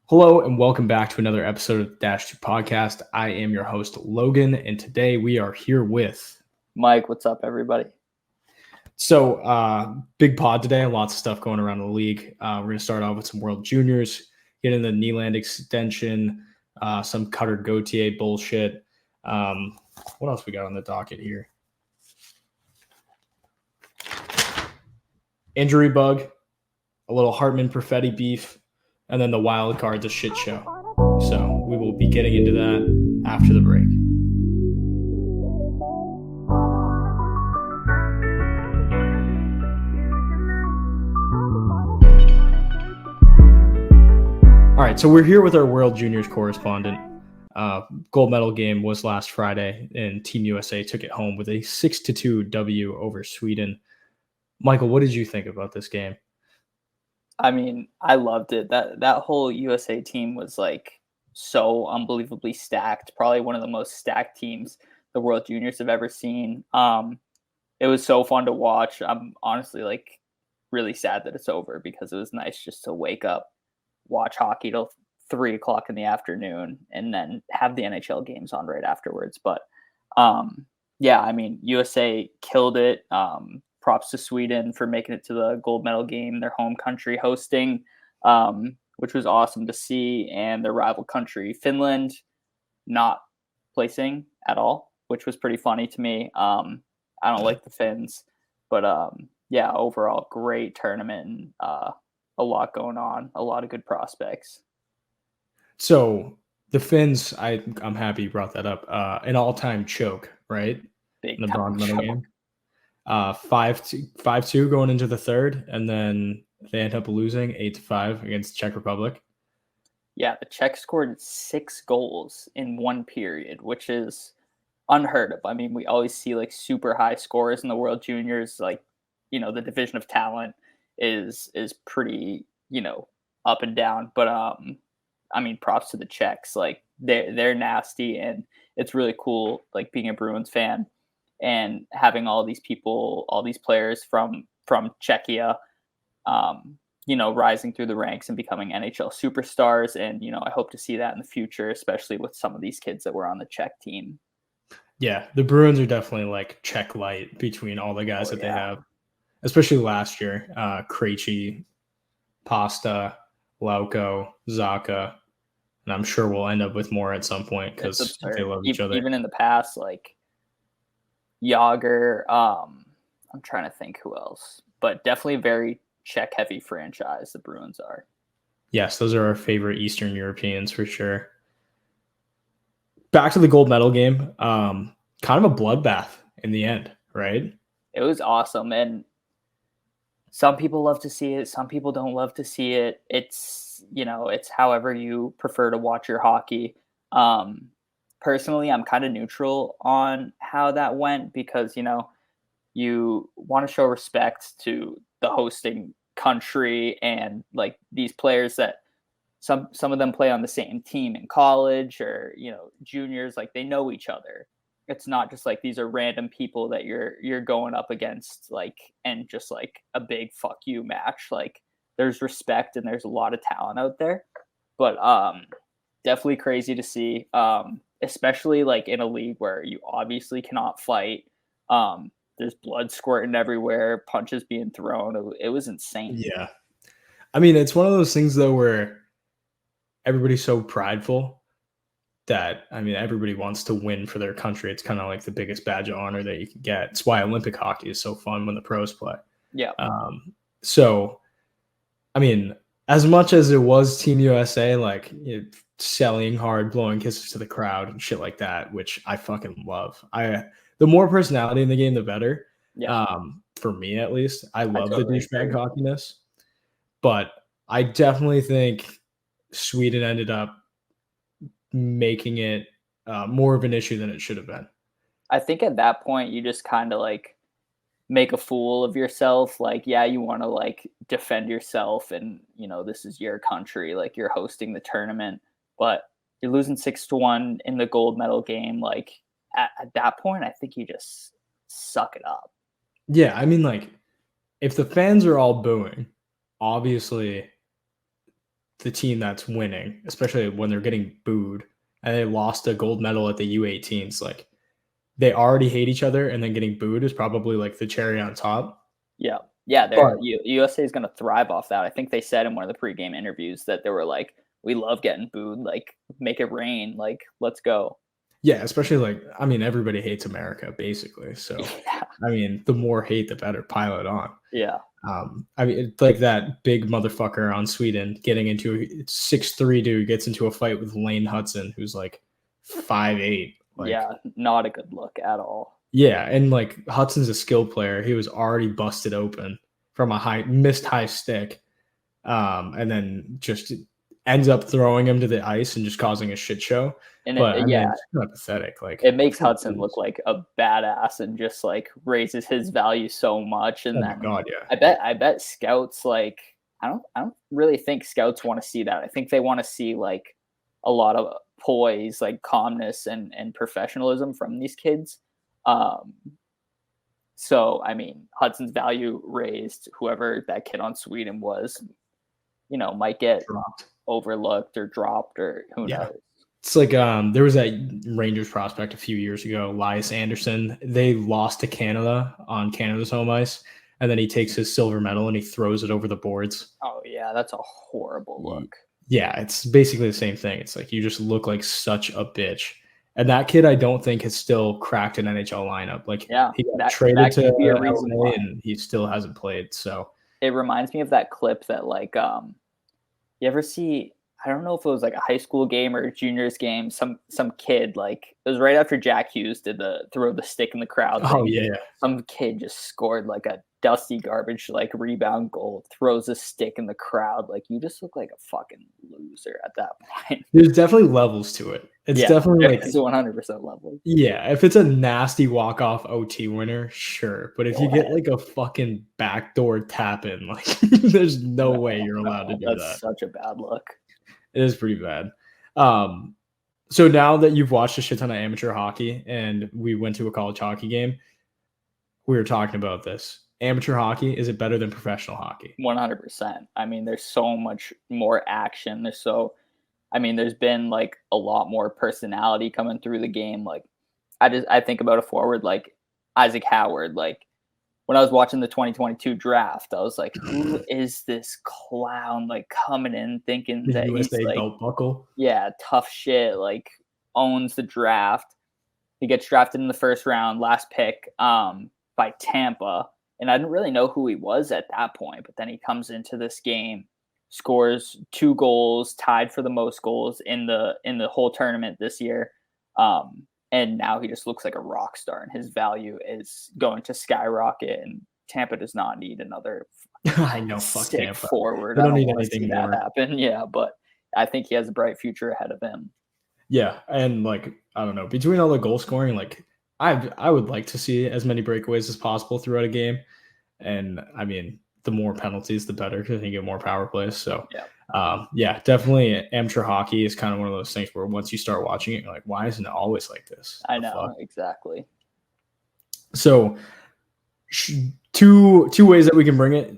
Hello and welcome back to another episode of the Dash 2 Podcast. I am your host, Logan, and today we are here with Mike. What's up, everybody? Big pod today, lots of stuff going around the league. We're going to start off with some World Juniors, get into the Nyland extension, some Cutter Gauthier bullshit. What else we got on the docket here? Injury bug, a little Hartman Perfetti beef, and then the wild card's a shit show. So we will be getting into that after the break. All right, so we're here with our World Juniors correspondent. Gold medal game was last Friday, and Team USA took it home with a 6-2 W over Sweden. Michael, what did you think about this game? I mean, I loved it. That whole USA team was like so unbelievably stacked. Probably one of the most stacked teams the World Juniors have ever seen. It was so fun to watch. I'm honestly like really sad that it's over because it was nice just to wake up, watch hockey till 3:00 in the afternoon, and then have the NHL games on right afterwards. But yeah, I mean, USA killed it. Props to Sweden for making it to the gold medal game, their home country hosting, which was awesome to see, and their rival country, Finland, not placing at all, which was pretty funny to me. I don't like the Finns, but yeah, overall, great tournament and a lot going on, a lot of good prospects. So the Finns, I'm happy you brought that up. An all-time choke, right? Big in the time bronze medal choke. game. 5-2 going into the third, and then they end up losing 8-5 against the Czech Republic. Yeah, the Czech scored 6 goals in one period, which is unheard of. I mean, we always see like super high scores in the World Juniors. Like, you know, the division of talent is pretty, you know, up and down. But I mean, props to the Czechs. Like they're nasty, and it's really cool. Like being a Bruins fan and having all these people, all these players from Czechia, you know, rising through the ranks and becoming NHL superstars. And, you know, I hope to see that in the future, especially with some of these kids that were on the Czech team. Yeah, the Bruins are definitely like Czech light between all the guys that they have, especially last year. Krejci, Pasta, Lauko, Zaka, and I'm sure we'll end up with more at some point because they love each other. Even in the past, like Yager, I'm trying to think who else, but definitely a very Czech heavy franchise the Bruins are. Yes, those are our favorite Eastern Europeans for sure. Back to the gold medal game, kind of a bloodbath in the end, right? It was awesome, and some people love to see it, some people don't love to see it. It's, you know, it's however you prefer to watch your hockey. Personally, I'm kind of neutral on how that went because, you know, you want to show respect to the hosting country and like these players that some of them play on the same team in college or, you know, juniors, like they know each other. It's not just like these are random people that you're going up against, like, and just like a big fuck you match. Like there's respect and there's a lot of talent out there, but definitely crazy to see, especially like in a league where you obviously cannot fight. There's blood squirting everywhere, punches being thrown. It was insane. Yeah. I mean, it's one of those things though where everybody's so prideful that, I mean, everybody wants to win for their country. It's kind of like the biggest badge of honor that you can get. It's why Olympic hockey is so fun when the pros play. Yeah. So, I mean, as much as it was Team USA, like, you know, selling hard, blowing kisses to the crowd and shit like that, which I fucking love. The more personality in the game, the better. Yeah. For me, at least. I love totally the douchebag cockiness. But I definitely think Sweden ended up making it more of an issue than it should have been. I think at that point, you just kind of like make a fool of yourself. Like, yeah, you want to like defend yourself and, you know, this is your country, like you're hosting the tournament, but you're losing 6-1 in the gold medal game. Like at that point, I think you just suck it up. Yeah, I mean, like, if the fans are all booing, obviously the team that's winning, especially when they're getting booed and they lost a gold medal at the U18s. Like they already hate each other, and then getting booed is probably like the cherry on top. Yeah. But USA is going to thrive off that. I think they said in one of the pregame interviews that they were like, we love getting booed. Like, make it rain. Like, let's go. yeah, especially like, I mean, everybody hates America basically. So, Yeah. I mean, the more hate, the better. Pile it on. Yeah. I mean, it's like that big motherfucker on Sweden getting into a 6'3" dude gets into a fight with Lane Hudson, who's like 5'8". Like, yeah, not a good look at all. yeah, and like Hudson's a skill player. He was already busted open from a missed high stick, and then just ends up throwing him to the ice and just causing a shit show. And But I mean, it's kind of pathetic. Like it makes Hudson look like a badass and just like raises his value so much. And oh then my god, yeah. I bet scouts like I don't really think scouts want to see that. I think they want to see like a lot of poise, like calmness and professionalism from these kids. So I mean, Hudson's value raised. Whoever that kid on Sweden was, you know, might get overlooked or dropped or who knows. It's like there was that Rangers prospect a few years ago, Elias Anderson. They lost to Canada on Canada's home ice, and then he takes his silver medal and he throws it over the boards. Oh yeah, that's a horrible look. Yeah, it's basically the same thing. It's like you just look like such a bitch. And that kid, I don't think has still cracked an NHL lineup. Like, yeah, he got traded to LA and he still hasn't played. So it reminds me of that clip that like you ever see, I don't know if it was like a high school game or a juniors game, some kid, like it was right after Jack Hughes did the throw the stick in the crowd thing. Oh yeah. Some kid just scored like a dusty garbage like rebound goal, throws a stick in the crowd. Like you just look like a fucking loser at that point. There's definitely levels to it. It's definitely like it's 100% level. Yeah, if it's a nasty walk-off OT winner, sure. But if you get like a fucking backdoor tap in, like there's no way you're allowed to do that. That's such a bad look. It is pretty bad. So now that you've watched a shit ton of amateur hockey and we went to a college hockey game, we were talking about this. Amateur hockey, is it better than professional hockey? 100%. I mean, there's so much more action. There's been like a lot more personality coming through the game. Like I think about a forward like Isaac Howard. Like when I was watching the 2022 draft, I was like, who is this clown like coming in thinking that USA he's like, belt buckle? Yeah, tough shit, like owns the draft. He gets drafted in the first round, last pick by Tampa. And I didn't really know who he was at that point, but then he comes into this game, scores 2 goals, tied for the most goals in the whole tournament this year. And now he just looks like a rock star, and his value is going to skyrocket. And Tampa does not need another I know, fuck Tampa forward. They don't need anything more. That happen. Yeah, but I think he has a bright future ahead of him. Yeah, and like I don't know, between all the goal scoring, like I would like to see as many breakaways as possible throughout a game. And I mean, the more penalties, the better, because you get more power plays. So definitely amateur hockey is kind of one of those things where once you start watching it, you're like, why isn't it always like this? I know, exactly. So two ways that we can bring it.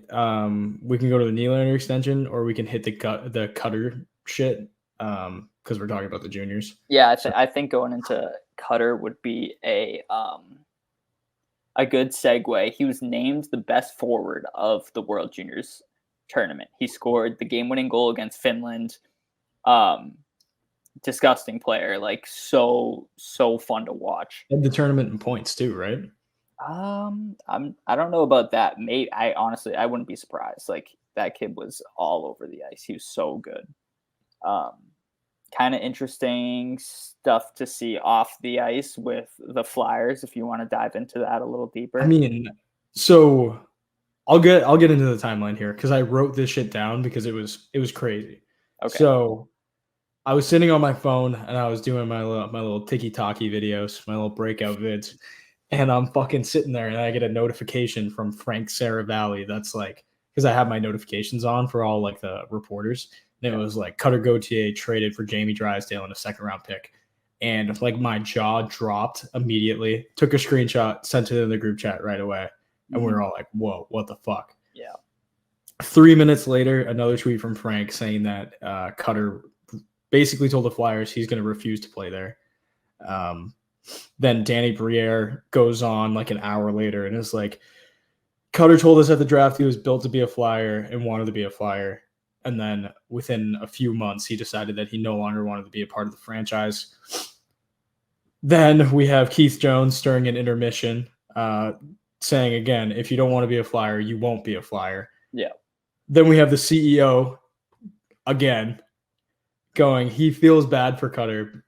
We can go to the Nylander extension, or we can hit the Cutter shit. Because we're talking about the juniors. Yeah, I think going into Cutter would be a good segue. He was named the best forward of the World Juniors tournament. He scored the game-winning goal against Finland. Disgusting player, like so fun to watch. And the tournament in points too, right? I don't know about that. Maybe I wouldn't be surprised. Like that kid was all over the ice. He was so good. Kind of interesting stuff to see off the ice with the Flyers, if you want to dive into that a little deeper. I mean, so I'll get into the timeline here because I wrote this shit down because it was crazy. Okay. So I was sitting on my phone and I was doing my little tiki-taki videos, my little breakout vids, and I'm fucking sitting there and I get a notification from Frank Saravalli that's like, because I have my notifications on for all like the reporters. And it was like Cutter Gauthier traded for Jamie Drysdale in a second-round pick. And like my jaw dropped immediately, took a screenshot, sent it in the group chat right away. And we were all like, whoa, what the fuck? Yeah. 3 minutes later, another tweet from Frank saying that Cutter basically told the Flyers he's going to refuse to play there. Then Danny Briere goes on like an hour later and is like, Cutter told us at the draft he was built to be a Flyer and wanted to be a Flyer. And then within a few months, he decided that he no longer wanted to be a part of the franchise. Then we have Keith Jones during an intermission saying, again, if you don't want to be a Flyer, you won't be a Flyer. Yeah. Then we have the CEO again going, he feels bad for Cutter,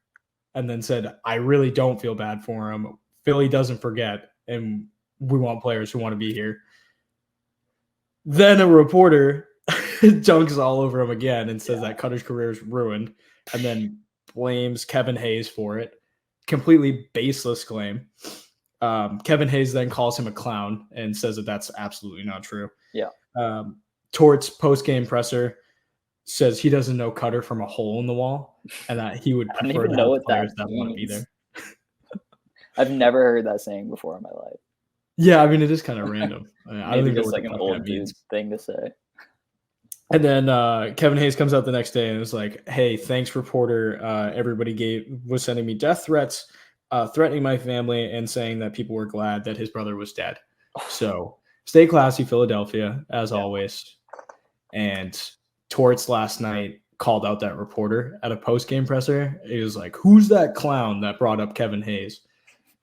and then said, I really don't feel bad for him. Philly doesn't forget, and we want players who want to be here. Then a reporter dunks all over him again and says that Cutter's career is ruined, and then blames Kevin Hayes for it. Completely baseless claim. Kevin Hayes then calls him a clown and says that that's absolutely not true. Yeah. Tort's post-game presser says he doesn't know Cutter from a hole in the wall, and that he would prefer to have players that want to be there. I've never heard that saying before in my life. Yeah, I mean, it is kind of random. I don't think it's like an old dude thing to say. And then Kevin Hayes comes out the next day and is like, hey, thanks, reporter. Everybody was sending me death threats, threatening my family, and saying that people were glad that his brother was dead. So stay classy, Philadelphia, as always. And Torts last night called out that reporter at a post-game presser. He was like, who's that clown that brought up Kevin Hayes?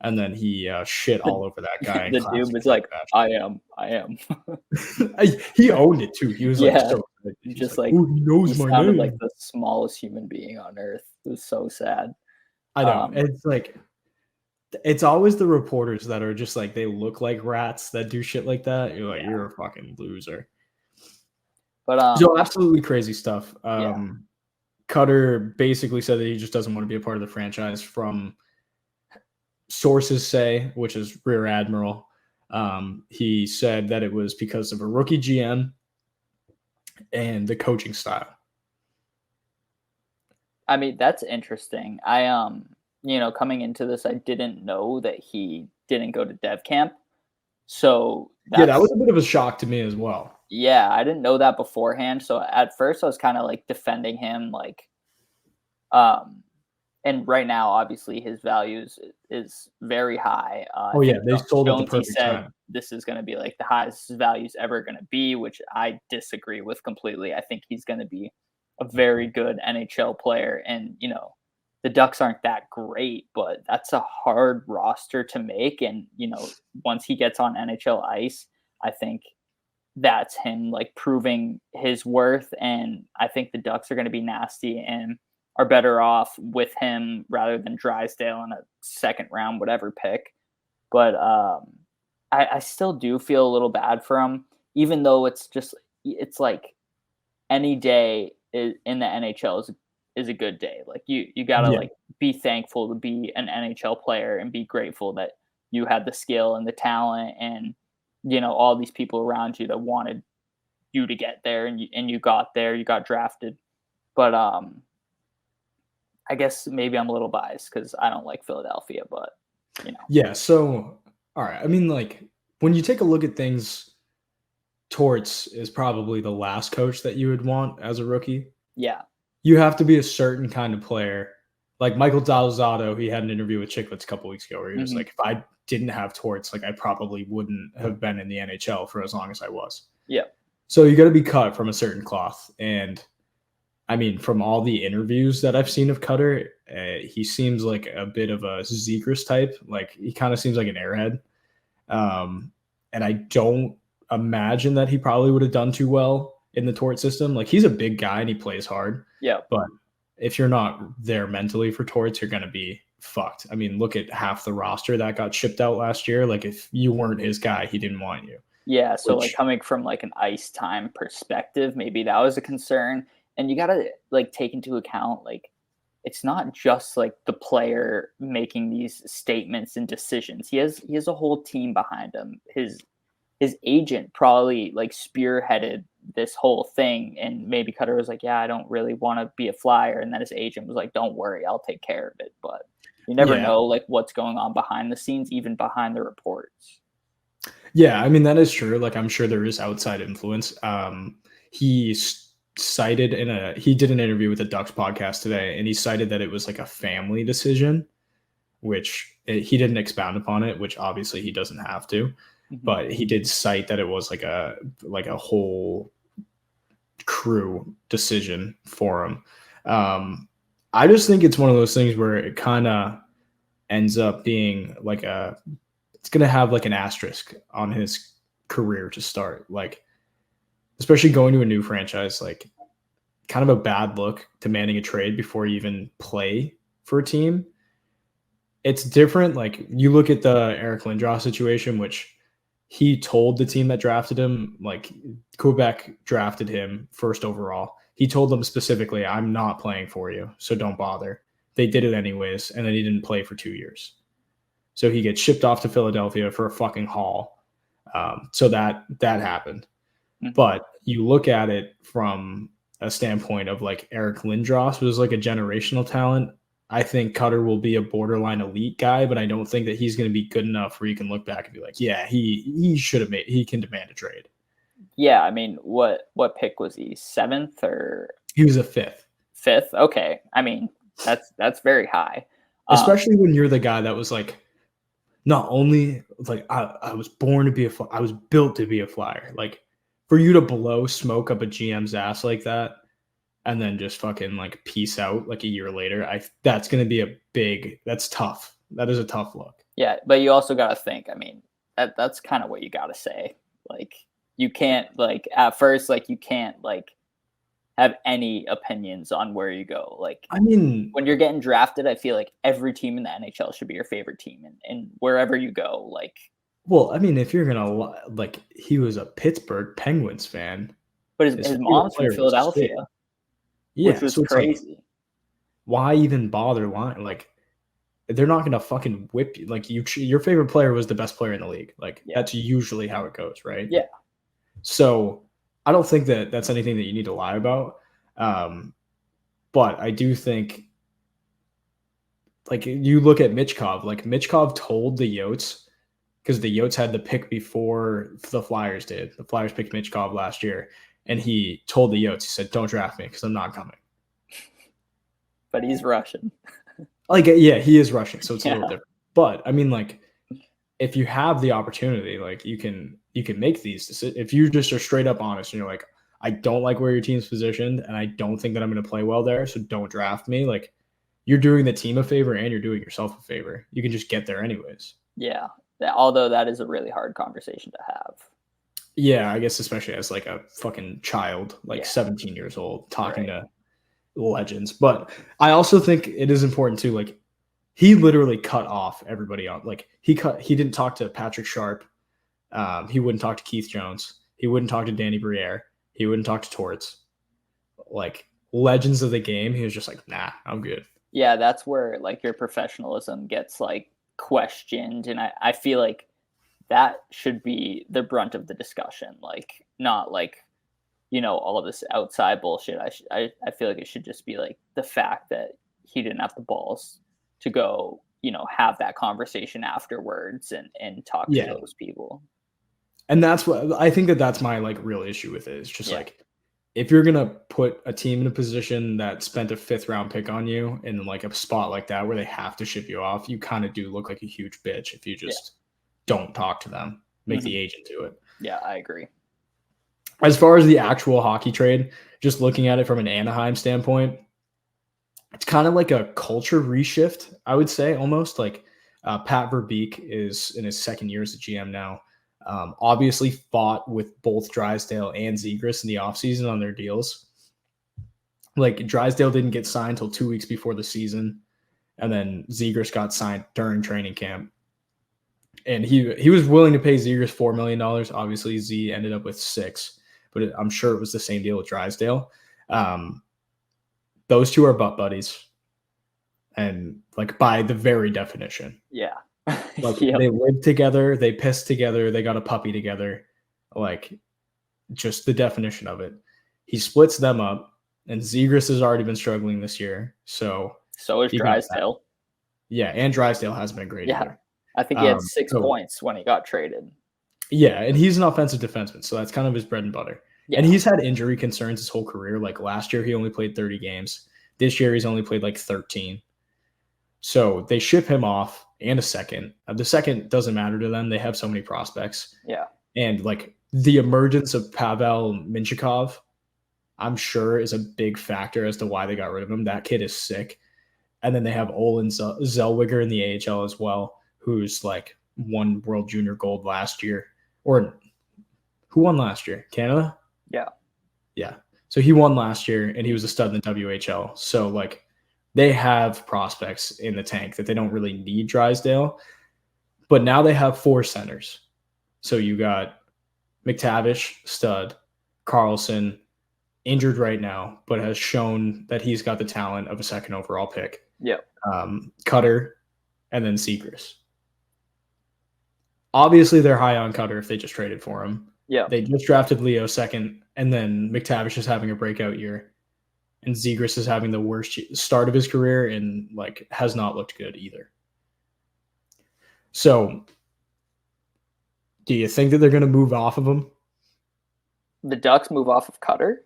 And then he shit all over that guy. The dude was like, I am. He owned it too. He was like, so just like, he knows my name. Like the smallest human being on earth. It was so sad. I know. It's like, it's always the reporters that are just like, they look like rats that do shit like that. You're like, you're a fucking loser. But so absolutely crazy stuff. Cutter basically said that he just doesn't want to be a part of the franchise from sources say, which is Rear Admiral. He said that it was because of a rookie GM and the coaching style. I mean, that's interesting. Coming into this, I didn't know that he didn't go to dev camp. So that was a bit of a shock to me as well. Yeah, I didn't know that beforehand. So at first I was kind of like defending him, like, and right now, obviously, his values is very high. They sold at the perfect time. This is going to be like the highest his value's ever going to be, which I disagree with completely. I think he's going to be a very good NHL player, and the Ducks aren't that great, but that's a hard roster to make. And once he gets on NHL ice, I think that's him like proving his worth. And I think the Ducks are going to be nasty and are better off with him rather than Drysdale in a second round, whatever pick. But I still do feel a little bad for him, even though it's like any day in the NHL is a good day. Like you gotta like be thankful to be an NHL player and be grateful that you had the skill and the talent and all these people around you that wanted you to get there, and you got there, you got drafted. But I guess maybe I'm a little biased because I don't like Philadelphia, but Yeah. So, all right. I mean, like when you take a look at things, Torts is probably the last coach that you would want as a rookie. Yeah. You have to be a certain kind of player. Like Michael Dalzotto, he had an interview with Chicklets a couple weeks ago where he was like, if I didn't have Torts, like I probably wouldn't have been in the NHL for as long as I was. Yeah. So you got to be cut from a certain cloth. And I mean, from all the interviews that I've seen of Cutter, he seems like a bit of a Zegras type. Like he kind of seems like an airhead. And I don't imagine that he probably would have done too well in the Tort system. Like he's a big guy and he plays hard. Yeah. But if you're not there mentally for Torts, you're going to be fucked. I mean, look at half the roster that got shipped out last year. Like if you weren't his guy, he didn't want you. Yeah. So like coming from like an ice time perspective, maybe that was a concern. And you got to like take into account, like, it's not just like the player making these statements and decisions. He has a whole team behind him. His agent probably like spearheaded this whole thing. And maybe Cutter was like, yeah, I don't really want to be a Flyer. And then his agent was like, don't worry, I'll take care of it. But you never know like what's going on behind the scenes, even behind the reports. Yeah, I mean, that is true. Like, I'm sure there is outside influence. He cited he did an interview with the Ducks podcast today, and he cited that it was like a family decision, which he didn't expound upon it, which obviously he doesn't have to, but he did cite that it was like a whole crew decision for him. I just think it's one of those things where it kind of ends up being like it's going to have like an asterisk on his career to start. Like, especially going to a new franchise, like kind of a bad look demanding a trade before you even play for a team. It's different. Like, you look at the Eric Lindros situation, which he told the team that drafted him, like Quebec drafted him first overall. He told them specifically, I'm not playing for you, so don't bother. They did it anyways, and then he didn't play for 2 years. So he gets shipped off to Philadelphia for a fucking haul. So that happened. But you look at it from a standpoint of like Eric Lindros was like a generational talent. I think Cutter will be a borderline elite guy, but I don't think that he's going to be good enough where you can look back and be like, yeah, he can demand a trade. Yeah, I mean, what pick was he? 7th or he was a 5th? 5th. Okay, I mean that's very high, especially when you're the guy that was like, not only like I was born to be I was built to be a Flyer. Like, for you to blow smoke up a GM's ass like that, and then just fucking like peace out like a year later, that's going to be that's tough. That is a tough look. Yeah, but you also got to think, I mean, that's kind of what you got to say. Like, you can't, like, at first, like, you can't, like, have any opinions on where you go. Like, I mean, when you're getting drafted, I feel like every team in the NHL should be your favorite team, and wherever you go, like. Well, I mean, if you're gonna like, he was a Pittsburgh Penguins fan, but his mom's from Philadelphia, which was crazy. Like, why even bother lying? Like, they're not gonna fucking whip you. Like, your favorite player was the best player in the league. Like, that's usually how it goes, right? Yeah. So I don't think that that's anything that you need to lie about. But I do think, like, you look at Michkov. Like, Michkov told the Yotes, because the Yotes had the pick before the Flyers did. The Flyers picked Michkov last year, and he told the Yotes, he said, "Don't draft me because I'm not coming." But he's Russian. Like, yeah, he is Russian, so it's a little different. But I mean, like, if you have the opportunity, like, you can make these decisions. If you just are straight up honest and you're like, I don't like where your team's positioned, and I don't think that I'm going to play well there, so don't draft me. Like, you're doing the team a favor and you're doing yourself a favor. You can just get there anyways. Yeah, although that is a really hard conversation to have. Yeah, I guess especially as like a fucking child, like 17 years old, talking to legends. But I also think it is important too. Like, he literally cut off everybody on. Like, he didn't talk to Patrick Sharp. He wouldn't talk to Keith Jones. He wouldn't talk to Danny Briere. He wouldn't talk to Torts. Like, legends of the game, he was just like, nah, I'm good. Yeah, that's where like your professionalism gets like questioned, and I feel like that should be the brunt of the discussion. Like, not like, you know, all of this outside bullshit. I feel like it should just be like the fact that he didn't have the balls to go, you know, have that conversation afterwards and talk to those people. And that's what I think that's my like real issue with it. It's just like, if you're going to put a team in a position that spent a 5th round pick on you in like a spot like that where they have to ship you off, you kind of do look like a huge bitch if you just don't talk to them, make the agent do it. Yeah, I agree. As far as the actual hockey trade, just looking at it from an Anaheim standpoint, it's kind of like a culture reshift, I would say, almost. Like, Pat Verbeek is in his 2nd year as a GM now. Obviously fought with both Drysdale and Zegras in the offseason on their deals. Like, Drysdale didn't get signed until 2 weeks before the season, and then Zegras got signed during training camp. And he was willing to pay Zegras $4 million. Obviously, Z ended up with 6, but I'm sure it was the same deal with Drysdale. Those two are butt buddies, and like, by the very definition. Yeah. Like, they lived together, they pissed together, they got a puppy together. Like, just the definition of it. He splits them up, and Zegras has already been struggling this year. So is Drysdale. Yeah, and Drysdale hasn't been great either. I think he had 6 points when he got traded. Yeah, and he's an offensive defenseman, so that's kind of his bread and butter. Yeah. And he's had injury concerns his whole career. Like last year, he only played 30 games. This year, he's only played like 13. So they ship him off and a second. The second doesn't matter to them. They have so many prospects. Yeah. And like the emergence of Pavel Minchikov, I'm sure is a big factor as to why they got rid of him. That kid is sick. And then they have Olin Zellweger in the AHL as well, who's like won World Junior Gold last year. Or who won last year? Canada? Yeah. Yeah. So he won last year and he was a stud in the WHL. So like they have prospects in the tank that they don't really need Drysdale. But now they have 4 centers. So you got McTavish, stud, Carlson, injured right now, but has shown that he's got the talent of a second overall pick. Yeah. Cutter, and then Zegras. Obviously, they're high on Cutter if they just traded for him. Yeah. They just drafted Leo second, and then McTavish is having a breakout year. And Zegras is having the worst start of his career and like has not looked good either. So, do you think that they're going to move off of him? The Ducks move off of Cutter?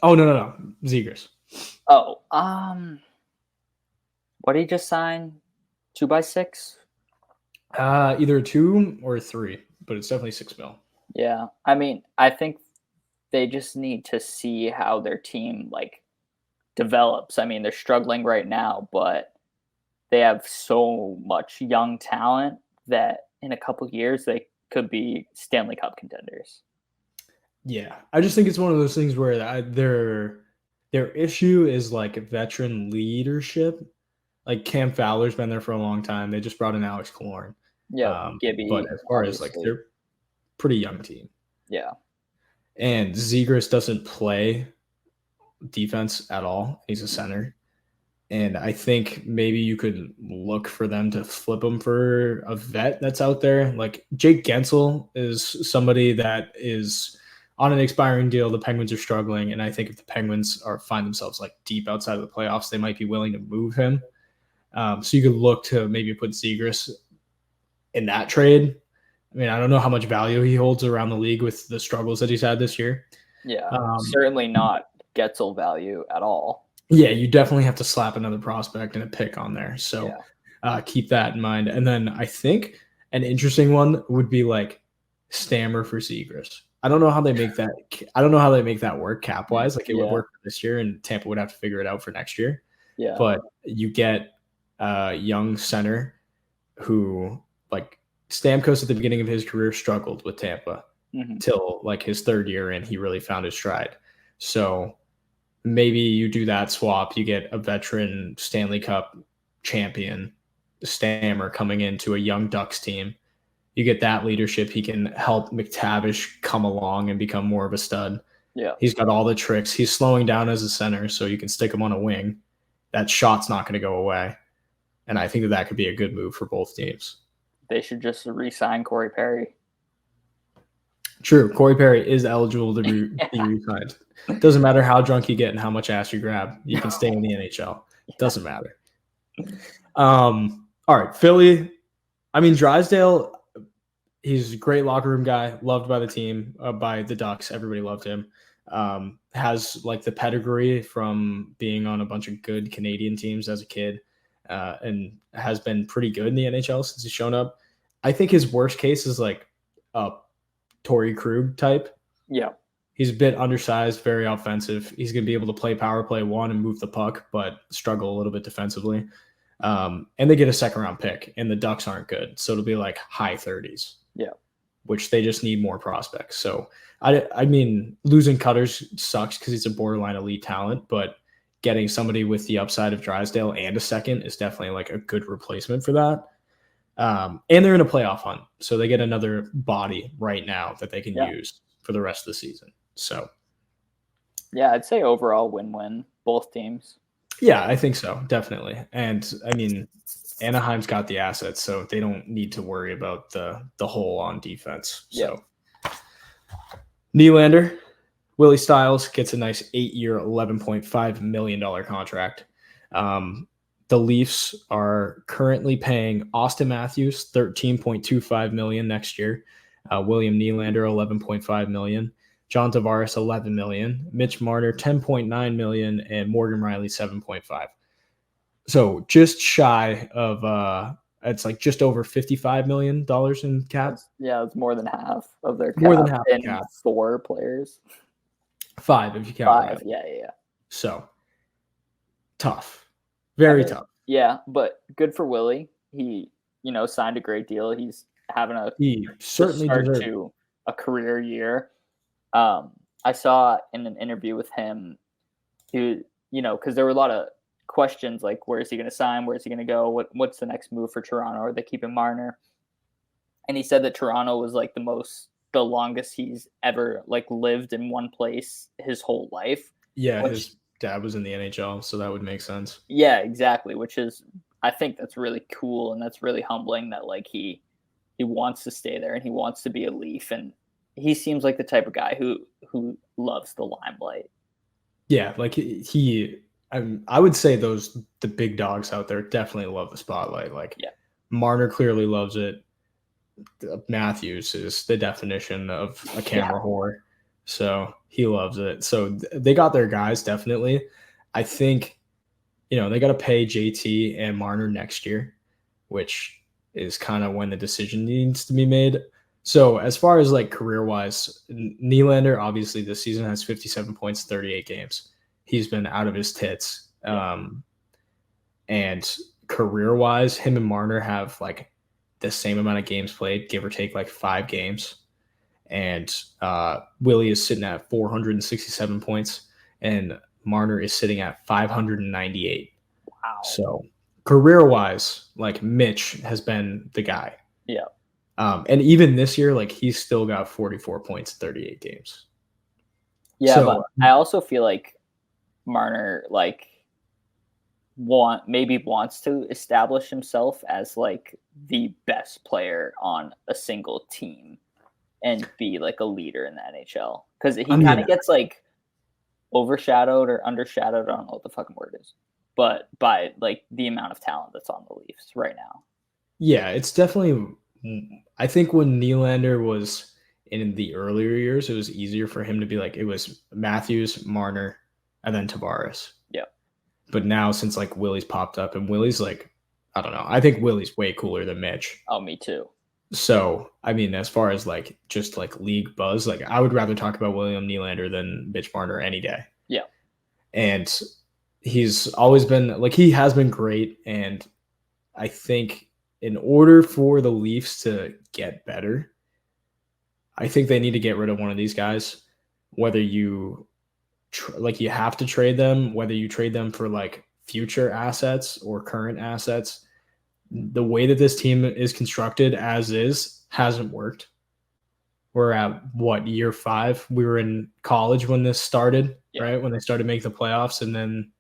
Oh, no. Zegras. Oh, what did he just sign? 2x6? Either 2 or 3, but it's definitely $6 million. Yeah. I mean, I think they just need to see how their team like develops. I mean, they're struggling right now, but they have so much young talent that in a couple years they could be Stanley Cup contenders. Yeah, I just think it's one of those things where their issue is like veteran leadership. Like Cam Fowler's been there for a long time. They just brought in Alex Killorn. Yeah, Gibby. But as far as like they're pretty young team. Yeah. And Zegras doesn't play defense at all. He's a center. And I think maybe you could look for them to flip him for a vet that's out there. Like Jake Gensel is somebody that is on an expiring deal. The Penguins are struggling. And I think if the Penguins find themselves like deep outside of the playoffs, they might be willing to move him. So you could look to maybe put Zegras in that trade. I mean, I don't know how much value he holds around the league with the struggles that he's had this year. Yeah, certainly not Getzel value at all. Yeah, you definitely have to slap another prospect and a pick on there. So keep that in mind. And then I think an interesting one would be like Stammer for Zegras. I don't know how they make that. I don't know how they make that work cap wise. Like it would work for this year, and Tampa would have to figure it out for next year. Yeah, but you get a young center who like Stamkos at the beginning of his career struggled with Tampa till like his third year, and he really found his stride. So maybe you do that swap. You get a veteran Stanley Cup champion Stammer coming into a young Ducks team. You get that leadership. He can help McTavish come along and become more of a stud. Yeah, he's got all the tricks. He's slowing down as a center, so you can stick him on a wing. That shot's not going to go away. And I think that could be a good move for both teams. They should just re-sign Corey Perry. True. Corey Perry is eligible to be re-signed. Doesn't matter how drunk you get and how much ass you grab. You can stay in the NHL. Doesn't matter. All right. Philly. I mean, Drysdale, he's a great locker room guy, loved by the team, by the Ducks. Everybody loved him. Has like the pedigree from being on a bunch of good Canadian teams as a kid, and has been pretty good in the NHL since he's shown up. I think his worst case is like a Torrey Krug type. Yeah. He's a bit undersized, very offensive. He's going to be able to play power play 1 and move the puck, but struggle a little bit defensively. And they get a second round pick, and the Ducks aren't good. So it'll be like high 30s. Yeah. Which they just need more prospects. So, I mean, losing Cutters sucks because he's a borderline elite talent, but getting somebody with the upside of Drysdale and a second is definitely like a good replacement for that. And they're in a playoff hunt, so they get another body right now that they can use for the rest of the season. So, yeah, I'd say overall win-win, both teams. Yeah, I think so, definitely. And I mean, Anaheim's got the assets, so they don't need to worry about the hole on defense. So, Nylander, Willy Stiles gets a nice 8-year, $11.5 million contract. The Leafs are currently paying Austin Matthews $13.25 million next year, William Nylander, $11.5 million. John Tavares, $11 million. Mitch Marner, $10.9 million. And Morgan Riley, $7.5 million. So just shy of it's like just over $55 million in cap. It's more than half of their cap. More than half in cap. 4 players. 5 if you count Riley. Yeah. So tough. Very tough. Yeah, but good for Willy. He, signed a great deal. He's having he certainly start deserved to a career year. I saw in an interview with him, because there were a lot of questions like, where is he going to sign? Where is he going to go? What's the next move for Toronto? Are they keeping Marner? And he said that Toronto was like the longest he's ever like lived in one place his whole life. Yeah, his dad was in the NHL, so that would make sense. Yeah, exactly. Which is, I think that's really cool, and that's really humbling that like he wants to stay there and he wants to be a Leaf, and he seems like the type of guy who loves the limelight. Yeah, like I would say the big dogs out there definitely love the spotlight. Like, Marner clearly loves it. Matthews is the definition of a camera whore, so he loves it. So they got their guys definitely. I think, they got to pay JT and Marner next year, which is kind of when the decision needs to be made. So as far as like career wise, Nylander obviously this season has 57 points, 38 games. He's been out of his tits. And career wise, him and Marner have like the same amount of games played, give or take like 5 games. And Willy is sitting at 467 points, and Marner is sitting at 598. Wow. So career wise, like Mitch has been the guy. Yeah. And even this year, like he's still got 44 points, 38 games. Yeah, so, but I also feel like Marner like wants to establish himself as like the best player on a single team and be like a leader in the NHL, because he kind of gets like overshadowed or undershadowed, I don't know what the fucking word is, but by like the amount of talent that's on the Leafs right now. Yeah, it's definitely, I think when Nylander was in the earlier years, it was easier for him to be like, it was Matthews, Marner, and then Tavares. Yeah. But now since like Willy's popped up, and Willy's like, I don't know, I think Willy's way cooler than Mitch. Oh, me too. So, I mean, as far as like just like league buzz, like I would rather talk about William Nylander than Mitch Marner any day. Yeah. And he's always been like, he has been great. And I think in order for the Leafs to get better, I think they need to get rid of one of these guys, whether you you have to trade them, whether you trade them for like future assets or current assets. The way that this team is constructed as is hasn't worked. We're at year 5? We were in college when this started, right? When they started making the playoffs, and then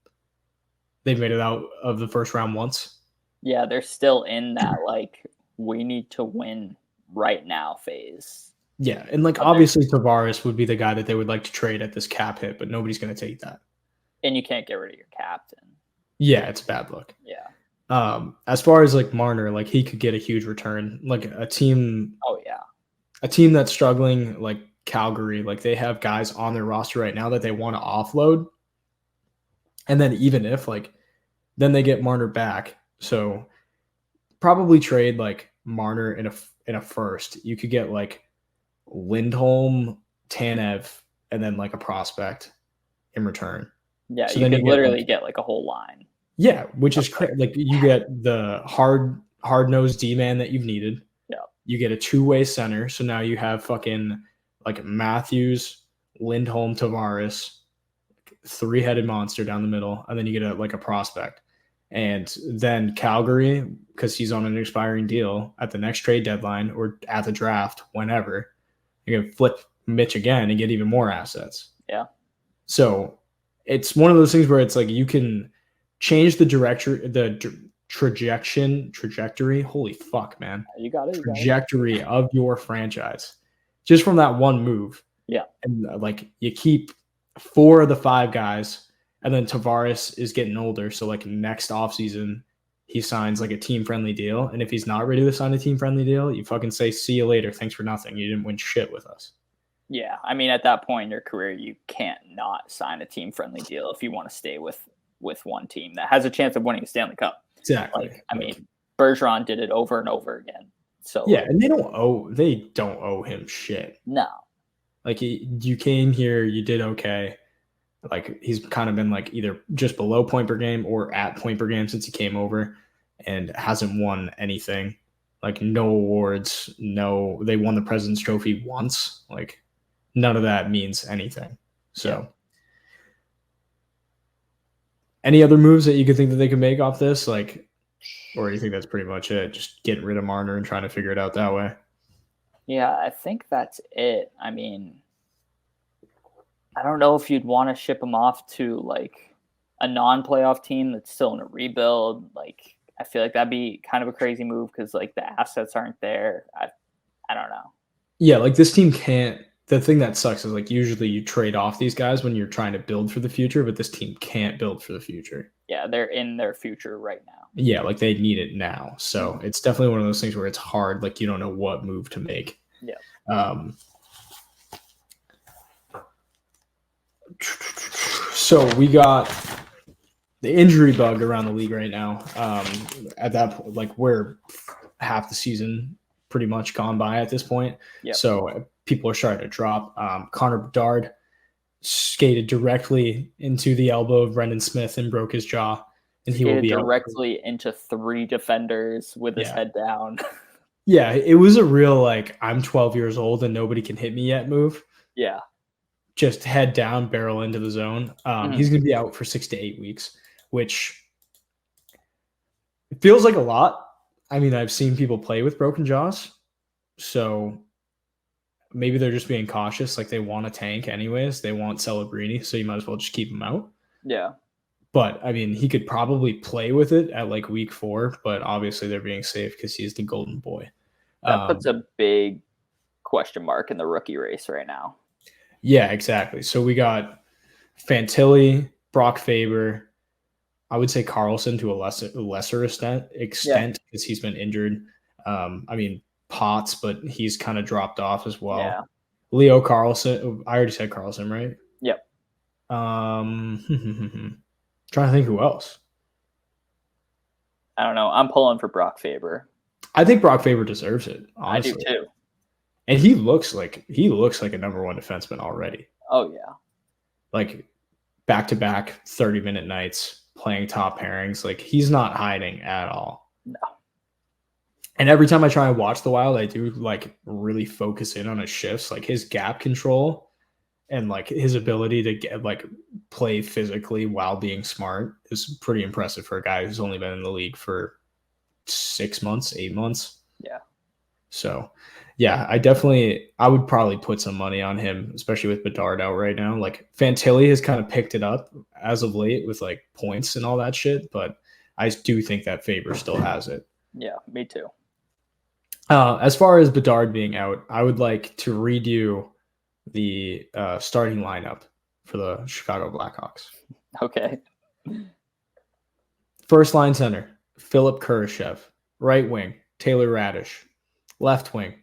they made it out of the first round once. Yeah, they're still in that like we need to win right now phase. Yeah, and like obviously Tavares would be the guy that they would like to trade at this cap hit, but nobody's going to take that. And you can't get rid of your captain. Yeah, it's a bad look. Yeah. As far as like Marner, like he could get a huge return. Like a team. Oh yeah. A team that's struggling, like Calgary, like they have guys on their roster right now that they want to offload. And then even if like, then they get Marner back. So probably trade like Marner in a first. You could get like Lindholm, Tanev, and then like a prospect in return. Yeah, so you could literally get like a whole line. Yeah, which is like you get the hard-nosed D-man that you've needed. Yeah. You get a two-way center, so now you have fucking like Matthews, Lindholm, Tavares, 3-headed monster down the middle, and then you get a prospect. And then Calgary, because he's on an expiring deal at the next trade deadline or at the draft, whenever, you're going to flip Mitch again and get even more assets. Yeah. So it's one of those things where it's like you can change the trajectory. Holy fuck, man. You got it. Trajectory of your franchise just from that one move. Yeah. And like you keep 4 of the 5 guys, and then Tavares is getting older. So like next offseason, he signs like a team-friendly deal. And if he's not ready to sign a team-friendly deal, you fucking say, see you later. Thanks for nothing. You didn't win shit with us. Yeah. I mean, at that point in your career, you can't not sign a team-friendly deal if you want to stay with one team that has a chance of winning a Stanley Cup. Exactly. Like, I mean, Bergeron did it over and over again. So yeah, and they don't owe him shit. No. Like you came here, you did okay. Like he's kind of been like either just below point per game or at point per game since he came over, and hasn't won anything. Like no awards, no. They won the President's Trophy once. Like none of that means anything. So, any other moves that you could think that they could make off this, like, or do you think that's pretty much it? Just getting rid of Marner and trying to figure it out that way. Yeah, I think that's it. I mean, I don't know if you'd want to ship him off to like a non-playoff team that's still in a rebuild. Like, I feel like that'd be kind of a crazy move because like the assets aren't there. I don't know. Yeah, like this team can't. The thing that sucks is like usually you trade off these guys when you're trying to build for the future, but this team can't build for the future. Yeah, they're in their future right now. Yeah, like they need it now. So it's definitely one of those things where it's hard. Like you don't know what move to make. Yeah. So we got the injury bug around the league right now. At that point, like we're half the season pretty much gone by at this point. Yep. So people are starting to drop. Connor Bedard skated directly into the elbow of Brendan Smith and broke his jaw. And he will be directly into 3 defenders with his head down. Yeah, it was a real like I'm 12 years old and nobody can hit me yet move. Yeah. Just head down, barrel into the zone. He's going to be out for 6 to 8 weeks, which feels like a lot. I mean, I've seen people play with broken jaws, so maybe they're just being cautious. Like they want a tank anyways. They want Celebrini, so you might as well just keep him out. Yeah. But, I mean, he could probably play with it at like week 4, but obviously they're being safe because he's the golden boy. That puts a big question mark in the rookie race right now. Yeah, exactly. So we got Fantilli, Brock Faber. I would say Carlson to a lesser extent because he's been injured. I mean, Potts, but he's kind of dropped off as well. Yeah. Leo Carlson. I already said Carlson, right? Yep. Trying to think who else. I don't know. I'm pulling for Brock Faber. I think Brock Faber deserves it. Honestly. I do too. And he looks like a number 1 defenseman already. Oh yeah. Like back-to-back 30-minute nights playing top pairings. Like he's not hiding at all. No. And every time I try and watch the Wild, I do like really focus in on his shifts, like his gap control and like his ability to get like play physically while being smart is pretty impressive for a guy who's only been in the league for 6 months, 8 months. Yeah. So yeah, I would probably put some money on him, especially with Bedard out right now. Like Fantilli has kind of picked it up as of late with like points and all that shit, but I do think that Faber still has it. Yeah, me too. As far as Bedard being out, I would like to read you the starting lineup for the Chicago Blackhawks. Okay. First line center, Philip Kurashev. Right wing, Taylor Radish. Left wing,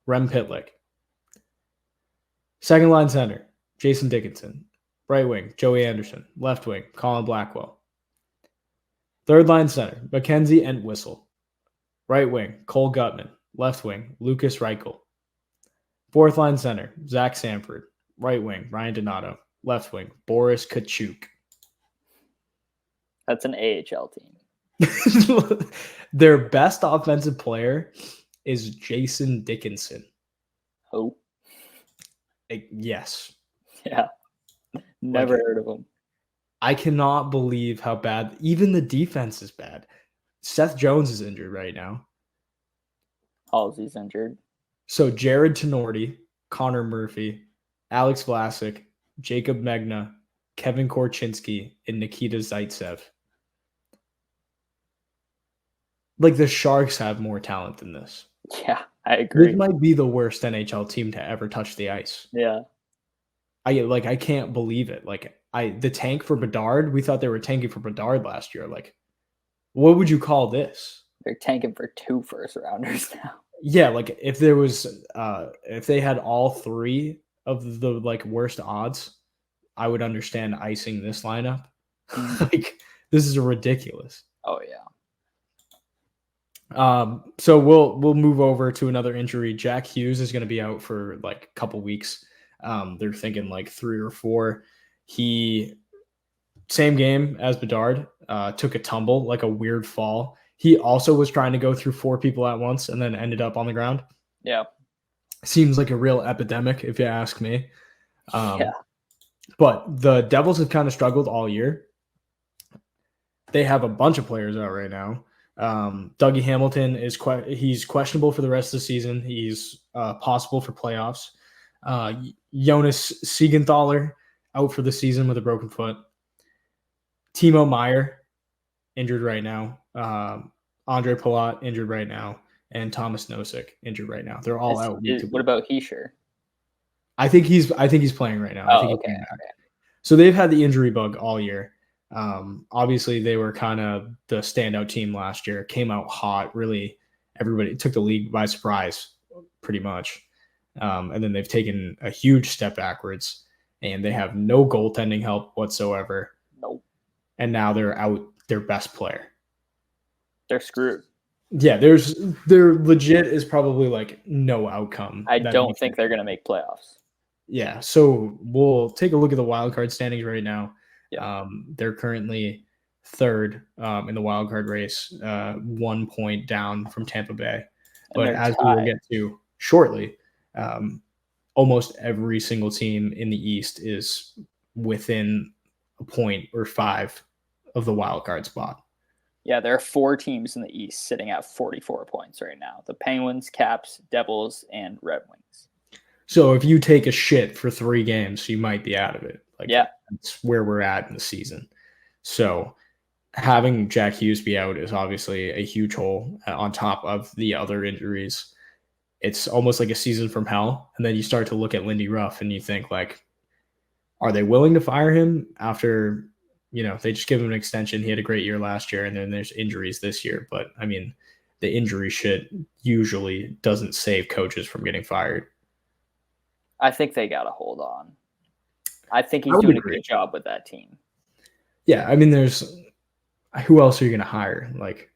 Rem Pitlick. Second line center, Jason Dickinson. Right wing, Joey Anderson. Left wing, Colin Blackwell. Third line center, Mackenzie Entwistle. Right wing, Cole Gutman. Left wing, Lucas Reichel. Fourth line center, Zach Sanford. Right wing, Ryan Donato. Left wing, Boris Kachuk. That's an AHL team. Their best offensive player is Jason Dickinson. Oh. Yes. Yeah. Never heard of him. I cannot believe how bad, even the defense is bad. Seth Jones is injured right now. Halsey's injured. So Jared Tenorti, Connor Murphy, Alex Vlasic, Jacob Megna, Kevin Korchinski, and Nikita Zaitsev. Like the Sharks have more talent than this. Yeah, I agree. This might be the worst NHL team to ever touch the ice. Yeah. I can't believe it. Like the tank for Bedard, we thought they were tanking for Bedard last year. Like what would you call this? They're tanking for 2 first rounders now. Yeah, like if there was if they had all three of the like worst odds, I would understand icing this lineup. Like this is ridiculous. Oh yeah. So we'll move over to another injury. Jack Hughes is going to be out for like a couple weeks. They're thinking like 3 or 4. He same game as Bedard, took a tumble, like a weird fall. He also was trying to go through 4 people at once and then ended up on the ground. Yeah. Seems like a real epidemic, if you ask me. Yeah. But the Devils have kind of struggled all year. They have a bunch of players out right now. Dougie Hamilton he's questionable for the rest of the season. He's possible for playoffs. Jonas Siegenthaler out for the season with a broken foot. Timo Meier injured right now. Andre Palat injured right now, and Thomas Nosek injured right now. They're all out. What about Heischer? I think he's playing right now. I think okay. So they've had the injury bug all year. Obviously, they were kind of the standout team last year. Came out hot. Really, everybody took the league by surprise, pretty much. And then they've taken a huge step backwards, and they have no goaltending help whatsoever. Nope. And now they're out their best player. They're screwed. Yeah, there legit is probably like no outcome. I don't think they're going to make playoffs. Yeah, so we'll take a look at the wild card standings right now. Yeah. They're currently third in the wild card race, 1 point down from Tampa Bay. But as we will get to shortly, almost every single team in the East is within a point or 5 of the wild card spot. Yeah, there are 4 teams in the East sitting at 44 points right now. The Penguins, Caps, Devils, and Red Wings. So if you take a shit for 3 games, you might be out of it. Like, yeah, that's where we're at in the season. So having Jack Hughes be out is obviously a huge hole on top of the other injuries. It's almost like a season from hell. And then you start to look at Lindy Ruff and you think, like, are they willing to fire him after, they just give him an extension? He had a great year last year, and then there's injuries this year. But, I mean, the injury shit usually doesn't save coaches from getting fired. I think they got to hold on. I think he's doing a good job with that team. Yeah, I mean, who else are you going to hire? Like,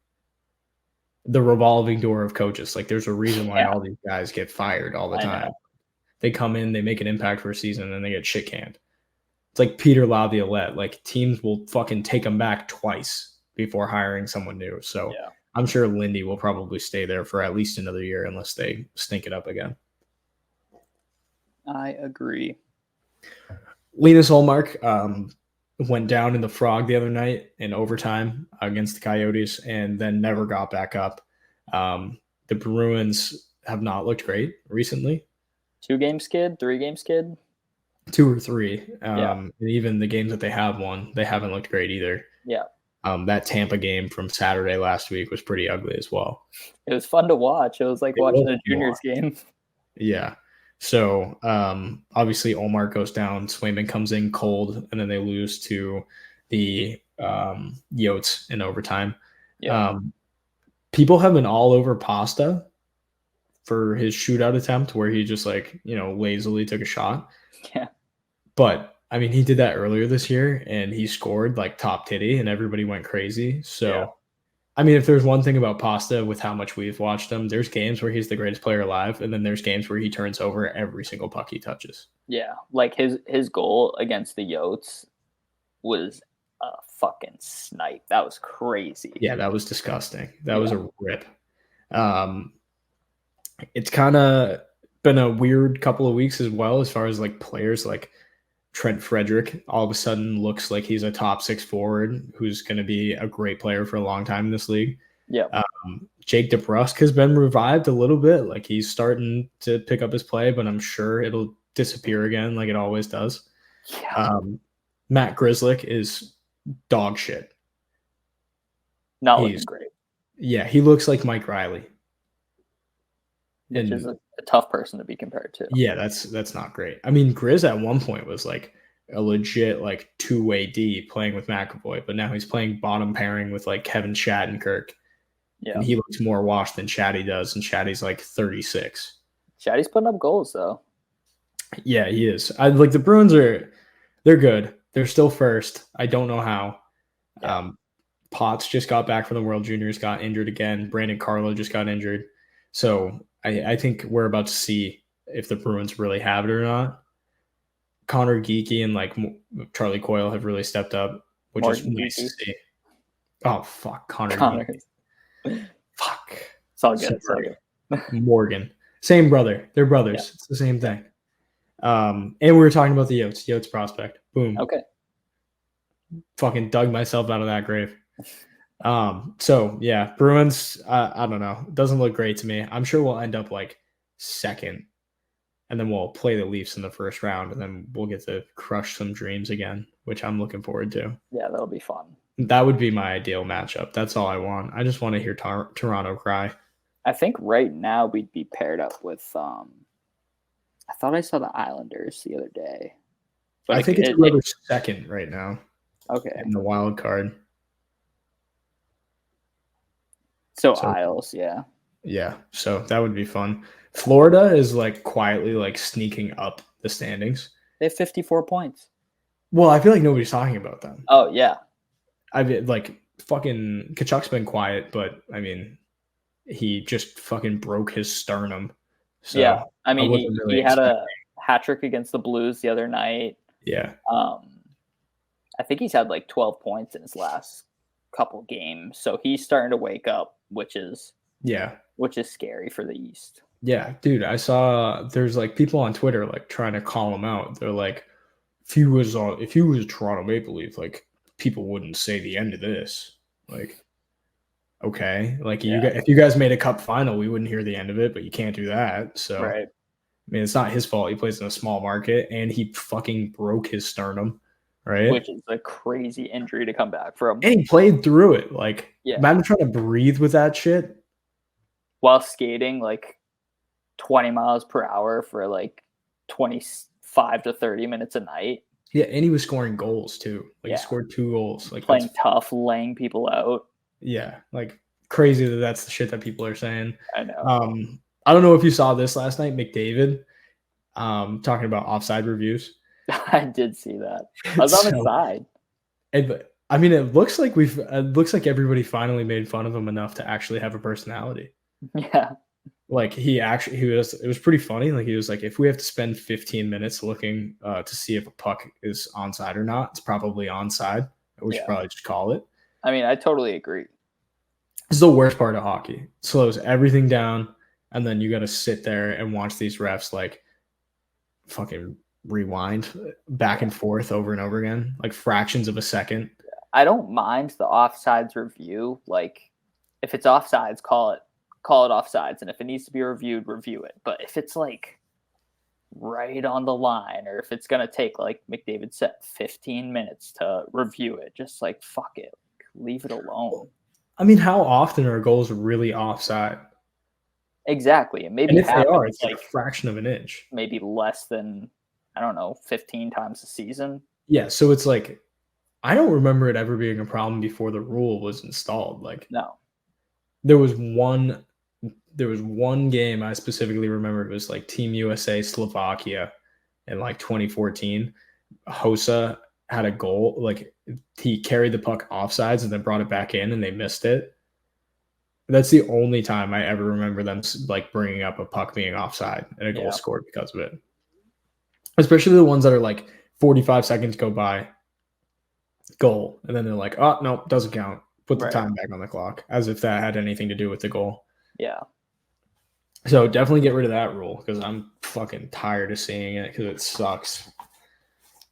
the revolving door of coaches. Like, there's a reason why all these guys get fired all the time. They come in, they make an impact for a season, and then they get shit canned. It's like Peter Laviolette. Like, teams will fucking take him back twice before hiring someone new. So I'm sure Lindy will probably stay there for at least another year unless they stink it up again. I agree. Linus Ullmark went down in the Frog the other night in overtime against the Coyotes and then never got back up. The Bruins have not looked great recently. 2-game skid, 3-game skid? 2 or 3. And even the games that they have won, they haven't looked great either. Yeah. That Tampa game from Saturday last week was pretty ugly as well. It was fun to watch. It was like watching a juniors game. Yeah. So obviously Ullmark goes down, Swayman comes in cold, and then they lose to the Yotes in overtime. Yeah. People have been all over Pasta for his shootout attempt where he just lazily took a shot. Yeah. But I mean, he did that earlier this year and he scored like top titty and everybody went crazy. So I mean, if there's one thing about Pasta with how much we've watched him, there's games where he's the greatest player alive, and then there's games where he turns over every single puck he touches. Yeah, like his goal against the Yotes was a fucking snipe. That was crazy. Yeah, that was disgusting. That was a rip. It's kind of been a weird couple of weeks as well, as far as like players like Trent Frederick all of a sudden looks like he's a top 6 forward who's going to be a great player for a long time in this league. Yeah. Jake DeBrusk has been revived a little bit. Like, he's starting to pick up his play, but I'm sure it'll disappear again like it always does. Yeah. Matt Grzelcyk is dog shit. Not looking great. Yeah, he looks like Mike Riley. Which is a tough person to be compared to. Yeah, that's not great. I mean, Grizz at one point was like a legit like two-way D playing with McAvoy, but now he's playing bottom pairing with like Kevin Shattenkirk, and he looks more washed than Chatty does, and Chatty's like 36. Chatty's putting up goals though. Yeah, he is. I like the Bruins they're good. They're still first. I don't know how. Yeah. Potts just got back from the World Juniors, got injured again. Brandon Carlo just got injured. So I think we're about to see if the Bruins really have it or not. Connor Geeky and like Charlie Coyle have really stepped up, which is nice to see. Oh, fuck. Connor. Geeky. Fuck. It's all good. It's all good. Morgan. Same brother. They're brothers. Yeah. It's the same thing. And we were talking about the Yotes prospect. Boom. Okay. Fucking dug myself out of that grave. So yeah, Bruins, I don't know. It doesn't look great to me. I'm sure we'll end up like second, and then we'll play the Leafs in the first round, and then we'll get to crush some dreams again, which I'm looking forward to. Yeah, that'll be fun. That would be my ideal matchup. That's all I want. I just want to hear Toronto cry. I think right now we'd be paired up with I thought I saw the Islanders the other day. But I think it's whoever's second right now. Okay. In the wild card. So Isles, yeah. Yeah, so that would be fun. Florida is like quietly like sneaking up the standings. They have 54 points. Well, I feel like nobody's talking about them. Oh, yeah. I mean, like fucking Kachuk's been quiet, but I mean, he just fucking broke his sternum. So yeah, I mean, he had a hat trick against the Blues the other night. Yeah. I think he's had like 12 points in his last couple games, so he's starting to wake up, which is scary for the East. Yeah, dude, I saw there's like people on Twitter like trying to call him out. They're like, if he was a Toronto Maple Leaf, like people wouldn't say the end of this. Like, okay, like if you guys made a cup final, we wouldn't hear the end of it, but you can't do that. So right. I mean, it's not his fault. He plays in a small market, and he fucking broke his sternum, right? Which is a crazy injury to come back from. And he played through it. Like, imagine trying to breathe with that shit while skating like 20 miles per hour for like 25 to 30 minutes a night. Yeah, and he was scoring goals too. Like he scored 2 goals. Like playing tough, laying people out. Yeah, like crazy that's the shit that people are saying. I know. I don't know if you saw this last night, McDavid, talking about offside reviews. I did see that. I was on the side. I mean, it looks like everybody finally made fun of him enough to actually have a personality. Yeah. Like it was pretty funny. Like he was like, if we have to spend 15 minutes looking to see if a puck is onside or not, it's probably onside. We should probably just call it. I mean, I totally agree. It's the worst part of hockey. It slows everything down, and then you got to sit there and watch these refs like fucking rewind back and forth over and over again, like fractions of a second. I don't mind the offsides review. Like, if it's offsides, call it offsides, and if it needs to be reviewed, review it. But if it's like right on the line, or if it's gonna take, like McDavid said, 15 minutes to review it, just like fuck it, leave it alone. I mean, how often are goals really offside? Exactly, and maybe and if they are, it's like a fraction of an inch, maybe less than 15 times a season. Yeah, so it's like I don't remember it ever being a problem before the rule was installed. Like, no, there was one game I specifically remember. It was like Team USA Slovakia in like 2014. Hossa had a goal, like he carried the puck offsides and then brought it back in, and they missed it. That's the only time I ever remember them like bringing up a puck being offside and a goal scored because of it. Especially the ones that are like 45 seconds go by, goal, and then they're like, oh no, doesn't count. Put the time back on the clock, as if that had anything to do with the goal. Yeah. So definitely get rid of that rule, because I'm fucking tired of seeing it, because it sucks.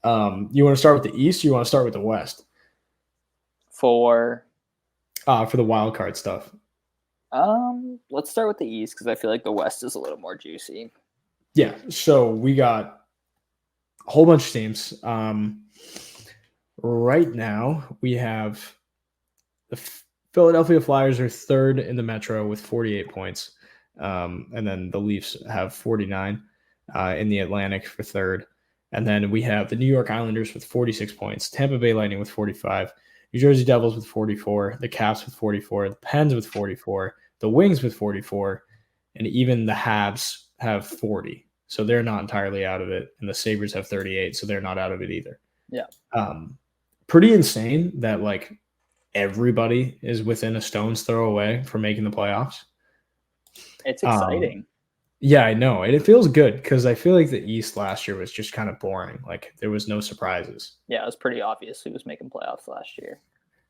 You want to start with the East, or you want to start with the West? For the wild card stuff. Let's start with the East, because I feel like the West is a little more juicy. Yeah, so we got a whole bunch of teams. Right now, we have the Philadelphia Flyers are third in the Metro with 48 points. And then the Leafs have 49 in the Atlantic for third. And then we have the New York Islanders with 46 points, Tampa Bay Lightning with 45, New Jersey Devils with 44, the Caps with 44, the Pens with 44, the Wings with 44, and even the Habs have 40. So they're not entirely out of it. And the Sabres have 38, so they're not out of it either. Yeah. Pretty insane that like everybody is within a stone's throw away from making the playoffs. It's exciting. Yeah, I know. And it feels good because I feel like the East last year was just kind of boring. Like there was no surprises. Yeah, it was pretty obvious who was making playoffs last year.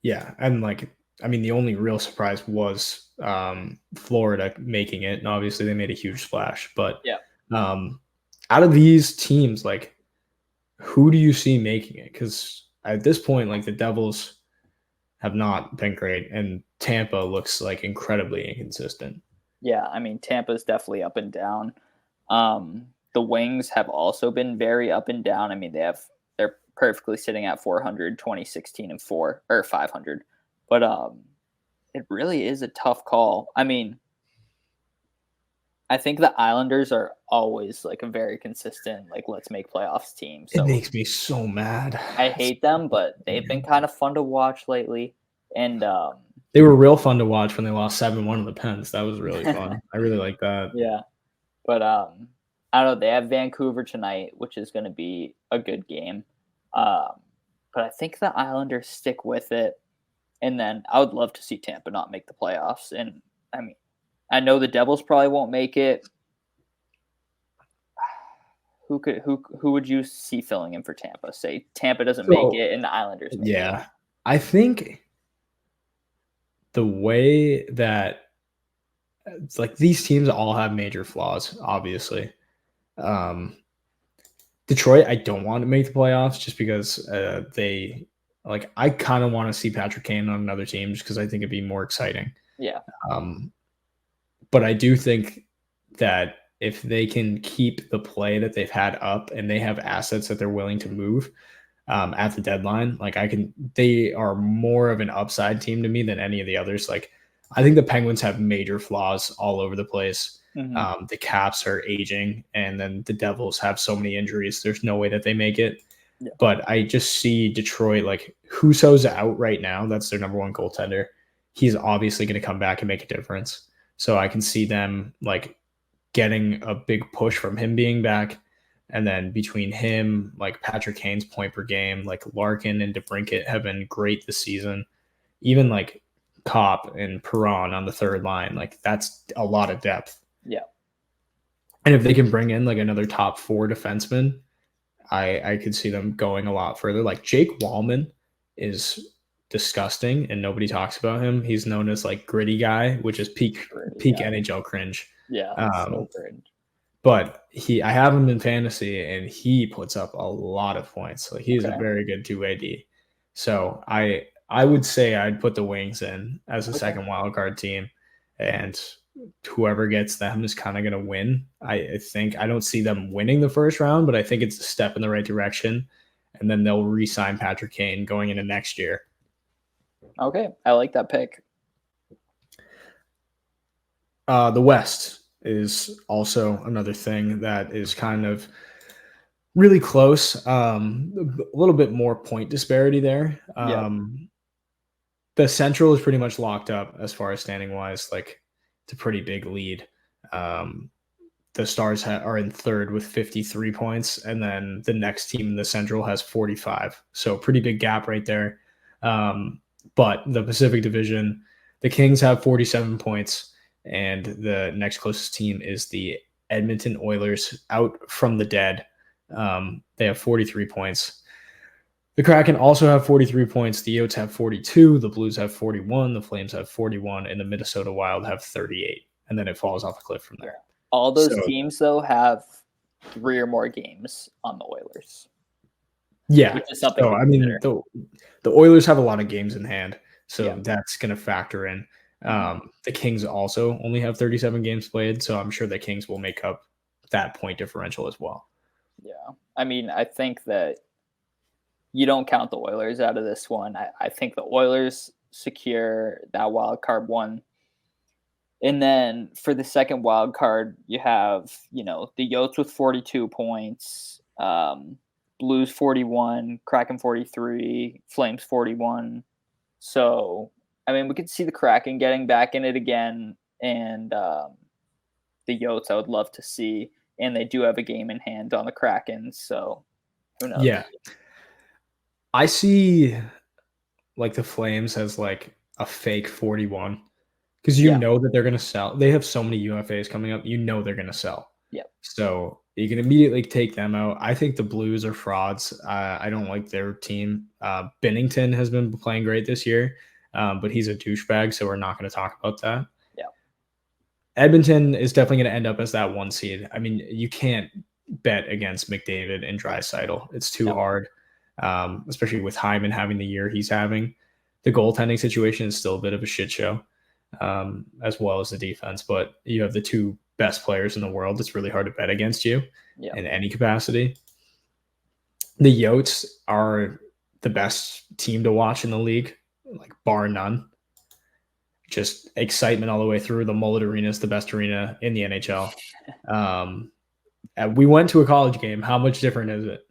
Yeah. And like, I mean, the only real surprise was Florida making it. And obviously they made a huge splash. But yeah, out of these teams, like, who do you see making it? Because at this point, like the Devils have not been great, and Tampa looks like incredibly inconsistent. Yeah, I mean, Tampa's definitely up and down. The Wings have also been very up and down. I mean, they're perfectly sitting at 400, 2016 and 4 or 500. But it really is a tough call. I mean, I think the Islanders are always like a very consistent, like, let's make playoffs team. So It makes me so mad. I hate them, but they've been kind of fun to watch lately. And they were real fun to watch when they lost 7-1 to the Pens. That was really fun. I really like that. Yeah. But I don't know. They have Vancouver tonight, which is going to be a good game. But I think the Islanders stick with it. And then I would love to see Tampa not make the playoffs. And I mean, I know the Devils probably won't make it. Who would you see filling in for Tampa? Say Tampa doesn't make it and the Islanders make it. I think the way that it's like these teams all have major flaws, obviously. Detroit, I don't want to make the playoffs just because they like I kind of want to see Patrick Kane on another team just because I think it'd be more exciting. Yeah. But I do think that if they can keep the play that they've had up and they have assets that they're willing to move at the deadline, like they are more of an upside team to me than any of the others. Like I think the Penguins have major flaws all over the place. Mm-hmm. The Caps are aging, and then the Devils have so many injuries. There's no way that they make it. Yeah. But I just see Detroit, like Husso's out right now. That's their number one goaltender. He's obviously going to come back and make a difference. So I can see them like getting a big push from him being back. And then between him, like Patrick Kane's point per game, like Larkin and DeBrincat have been great this season. Even like Kopp and Perron on the third line, like that's a lot of depth. Yeah. And if they can bring in like another top 4 defenseman, I could see them going a lot further. Like Jake Wallman is disgusting and nobody talks about him. He's known as like gritty guy, which is peak NHL cringe. Yeah. So cringe. But I have him in fantasy and he puts up a lot of points. Like he's a very good 2-way D. So I would say I'd put the Wings in as a second wild card team, and whoever gets them is kind of going to win. I think I don't see them winning the first round, but I think it's a step in the right direction. And then they'll re-sign Patrick Kane going into next year. Okay. I like that pick. The West is also another thing that is kind of really close. A little bit more point disparity there. The Central is pretty much locked up as far as standing wise. Like it's a pretty big lead. The Stars are in third with 53 points, and then the next team in the Central has 45. So pretty big gap right there. But the Pacific Division, the Kings have 47 points. And the next closest team is the Edmonton Oilers, out from the dead. They have 43 points. The Kraken also have 43 points. The Yotes have 42. The Blues have 41. The Flames have 41. And the Minnesota Wild have 38. And then it falls off a cliff from there. All those teams, though, have 3 or more games on the Oilers. Yeah. So, I mean, the Oilers have a lot of games in hand. So that's going to factor in. The Kings also only have 37 games played, so I'm sure the Kings will make up that point differential as well. Yeah. I mean, I think that you don't count the Oilers out of this one. I think the Oilers secure that wild card one. And then for the second wild card, you have, the Yotes with 42 points. Blues 41, Kraken 43, Flames 41. So, I mean, we could see the Kraken getting back in it again, and the Yotes I would love to see, and they do have a game in hand on the Kraken, so who knows? Yeah. I see like the Flames as like a fake 41 because you Yeah, know that they're going to sell. They have so many UFAs coming up. You know they're going to sell. yeah, So you can immediately take them out. I think the Blues are frauds. I don't like their team. Bennington has been playing great this year, but he's a douchebag, so we're not going to talk about that. yeah. Edmonton is definitely going to end up as that 1 seed. I mean, you can't bet against McDavid and Draisaitl. It's too No. hard, especially with Hyman having the year he's having. The goaltending situation is still a bit of a shit show, as well as the defense. But you have the 2 best players in the world. It's really hard to bet against you in any capacity. The Yotes are the best team to watch in the league, like bar none. Just excitement all the way through. The Mullet Arena is the best arena in the NHL. We went to a college game. How much different is it?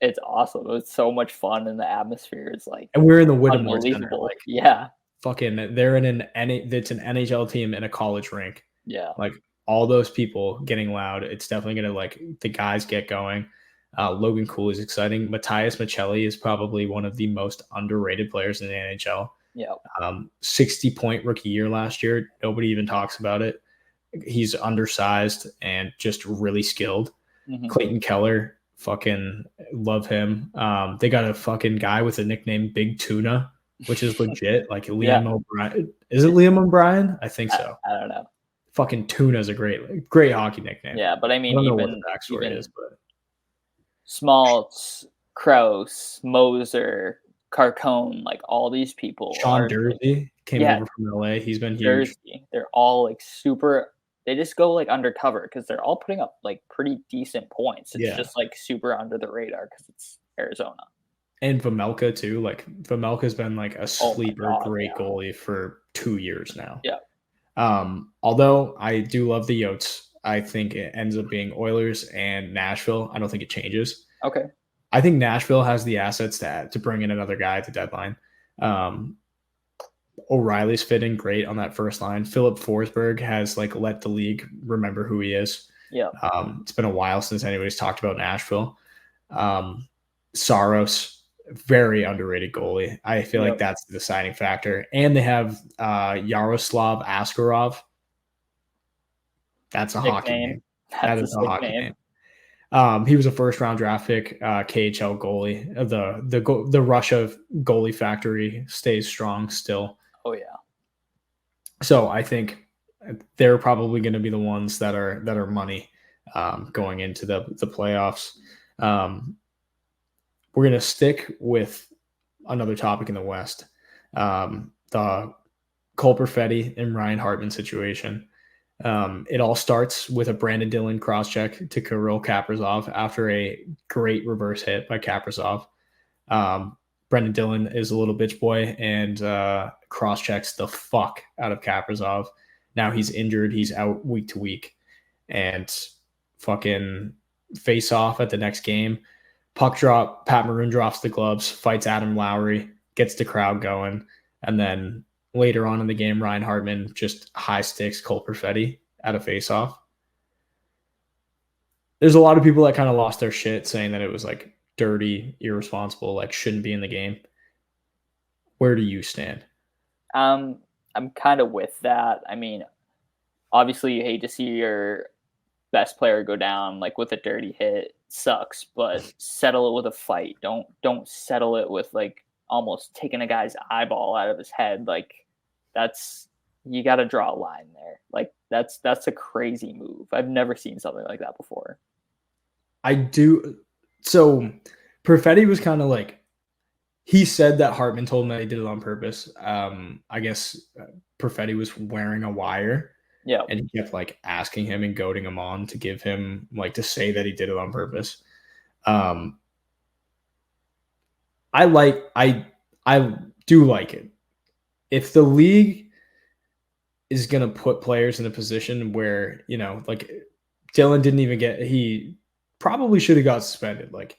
It's awesome. It was so much fun, and the atmosphere is like And we're in the Whittemore Center. unbelievable. Like, Yeah, fucking, they're in it's an NHL team in a college rink. yeah, Like all those people getting loud. It's definitely gonna like the guys get going. Logan Cool is exciting. Matthias Michelli is probably one of the most underrated players in the NHL. yeah. 60-point rookie year last year. Nobody even talks about it. He's undersized and just really skilled. Mm-hmm. Clayton Keller, fucking love him. They got a fucking guy with a nickname Big Tuna, which is legit. Like Liam O'Brien. Is it Liam O'Brien? I think so. I don't know. Fucking Tuna is a great hockey nickname. Yeah, but I mean, I don't know what the backstory is, but Smaltz, Kraus, Moser, Carcone, like all these people. Sean Dursey came over from LA. He's been huge. Dursey, they're all like super. They just go like undercover because they're all putting up like pretty decent points. It's just like super under the radar because it's Arizona. And Vejmelka too. Like Vejmelka's been like a sleeper great goalie for 2 years now. Yeah. Although I do love the Yotes, I think it ends up being Oilers and Nashville. I don't think it changes. Okay. I think Nashville has the assets to bring in another guy at the deadline. O'Reilly's fitting great on that first line. Philip Forsberg has like let the league remember who he is. Yeah. It's been a while since anybody's talked about Nashville. Saros, very underrated goalie. I feel like that's the deciding factor. And they have Yaroslav Askarov. That's a hockey name. That is a hockey name. He was a first-round draft pick, KHL goalie. The Russia goalie factory stays strong still. Oh yeah. So I think they're probably going to be the ones that are money going into the playoffs. We're going to stick with another topic in the West, the Cole Perfetti and Ryan Hartman situation. It all starts with a Brandon Dillon cross-check to Kirill Kaprizov after a great reverse hit by Kaprizov. Brendan Dillon is a little bitch boy and cross-checks the fuck out of Kaprizov. Now he's injured. He's out week to week. And fucking face off at the next game. Puck drop, Pat Maroon drops the gloves, fights Adam Lowry, gets the crowd going. And then later on in the game, Ryan Hartman just high sticks Cole Perfetti at a face-off. There's a lot of people that kind of lost their shit saying that it was like dirty, irresponsible, like shouldn't be in the game. Where do you stand? I'm kind of with that. I mean, obviously you hate to see your best player go down like with a dirty hit. Sucks, but settle it with a fight. Don't settle it with like almost taking a guy's eyeball out of his head. Like you got to draw a line there. Like that's a crazy move. I've never seen something like that before. I do. So Perfetti was kind of like, he said that Hartman told him that he did it on purpose. I guess Perfetti was wearing a wire. Yeah. And he kept like asking him and goading him on to give him like to say that he did it on purpose. I do like it. If the league is going to put players in a position where, you know, like Dylan didn't even he probably should have got suspended. Like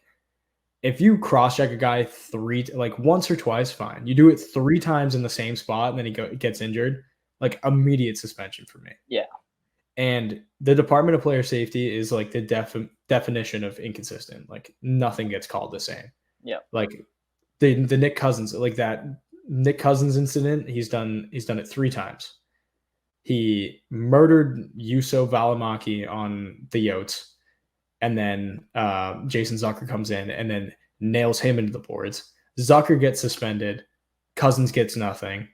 if you cross-check a guy like once or twice, fine. You do it 3 times in the same spot and then he gets injured, like immediate suspension for me. Yeah. And the Department of Player Safety is like the definition of inconsistent. Like nothing gets called the same. Yeah. Like the Nick Cousins, like that Nick Cousins incident, he's done it 3 times. He murdered Yuso Valimaki on the Yotes, and then Jason Zucker comes in and then nails him into the boards. Zucker gets suspended, Cousins gets nothing,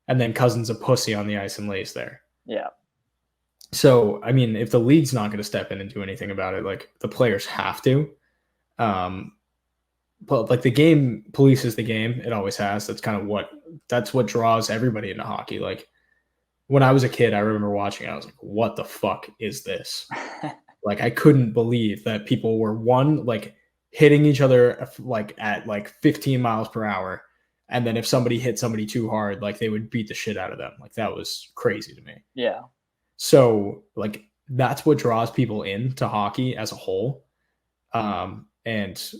and then Cousins a pussy on the ice and lays there. Yeah. So, I mean, if the league's not going to step in and do anything about it, like the players have to. But like the game polices the game, it always has. That's what draws everybody into hockey. Like when I was a kid, I remember watching it, I was like, what the fuck is this? Like I couldn't believe that people were like hitting each other like at like 15 miles per hour. And then if somebody hit somebody too hard, like they would beat the shit out of them. Like that was crazy to me. Yeah. So like that's what draws people into hockey as a whole. And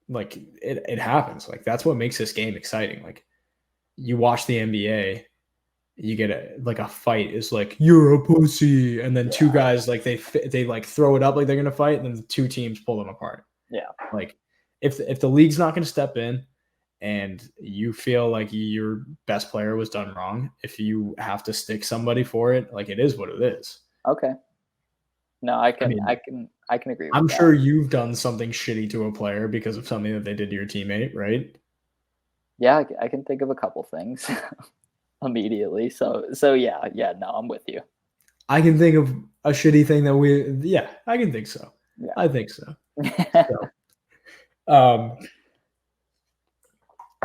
like it happens. Like that's what makes this game exciting. Like you watch the NBA, you get a fight is like you're a pussy, and then 2 guys like they like throw it up like they're gonna fight, and then the 2 teams pull them apart. Yeah. Like if the league's not gonna step in and you feel like your best player was done wrong, if you have to stick somebody for it, like it is what it is. Okay. No, I can agree with I'm that. sure you've done something shitty to a player because of something that they did to your teammate, right? Yeah, I can think of a couple things immediately. So yeah, no, I'm with you. I can think of a shitty thing that I can think so. Yeah. I think so. So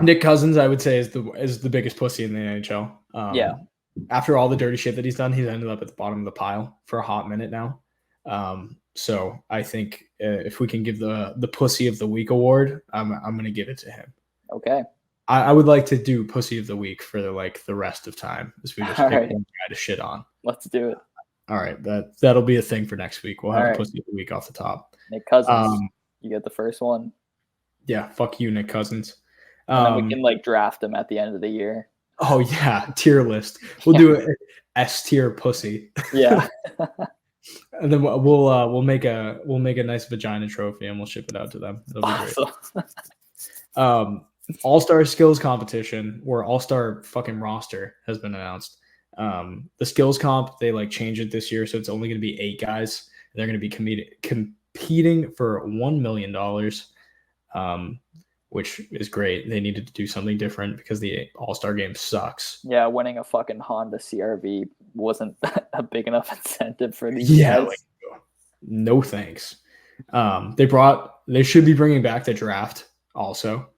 Nick Cousins, I would say, is the biggest pussy in the NHL. Yeah. After all the dirty shit that he's done, he's ended up at the bottom of the pile for a hot minute now. So I think if we can give the Pussy of the Week award, I'm going to give it to him. Okay. I would like to do Pussy of the Week for the rest of time, as we just pick one guy to shit on. Let's do it. All right, that'll be a thing for next week. We'll have a Pussy of the Week off the top. Nick Cousins, you get the first one. Yeah, fuck you, Nick Cousins. And then we can like draft him at the end of the year. Oh yeah, tier list. We'll do an S tier pussy. Yeah. And then we'll make a nice vagina trophy and we'll ship it out to them. It'll be great. All-Star skills competition or All-Star fucking roster has been announced. The skills comp, they like changed it this year, so it's only going to be 8 guys. They're going to be competing for $1 million, which is great. They needed to do something different because the All-Star game sucks. Yeah, winning a fucking Honda CRV wasn't a big enough incentive for these guys. Like, no thanks. They should be bringing back the draft also.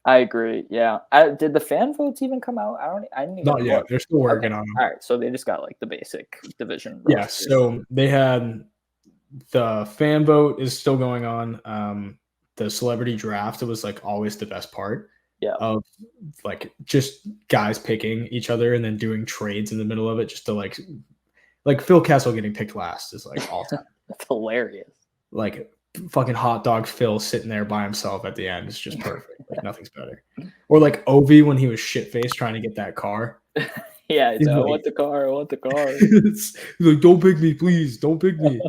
I agree. Yeah. Did the fan votes even come out? I didn't even. Not yet. They're still working on them. All right. So they just got like the basic division. Yeah. So they had the fan vote is still going on. The celebrity draft, it was like always the best part. Yeah. Of like just guys picking each other and then doing trades in the middle of it just to like Phil Kessel getting picked last is like all time. That's hilarious. Like fucking hot dog Phil sitting there by himself at the end is just perfect. Like nothing's better. Or like Ovi when he was shit-faced trying to get that car. Yeah, I want the car. I want the car. He's like, don't pick me, please. Don't pick me.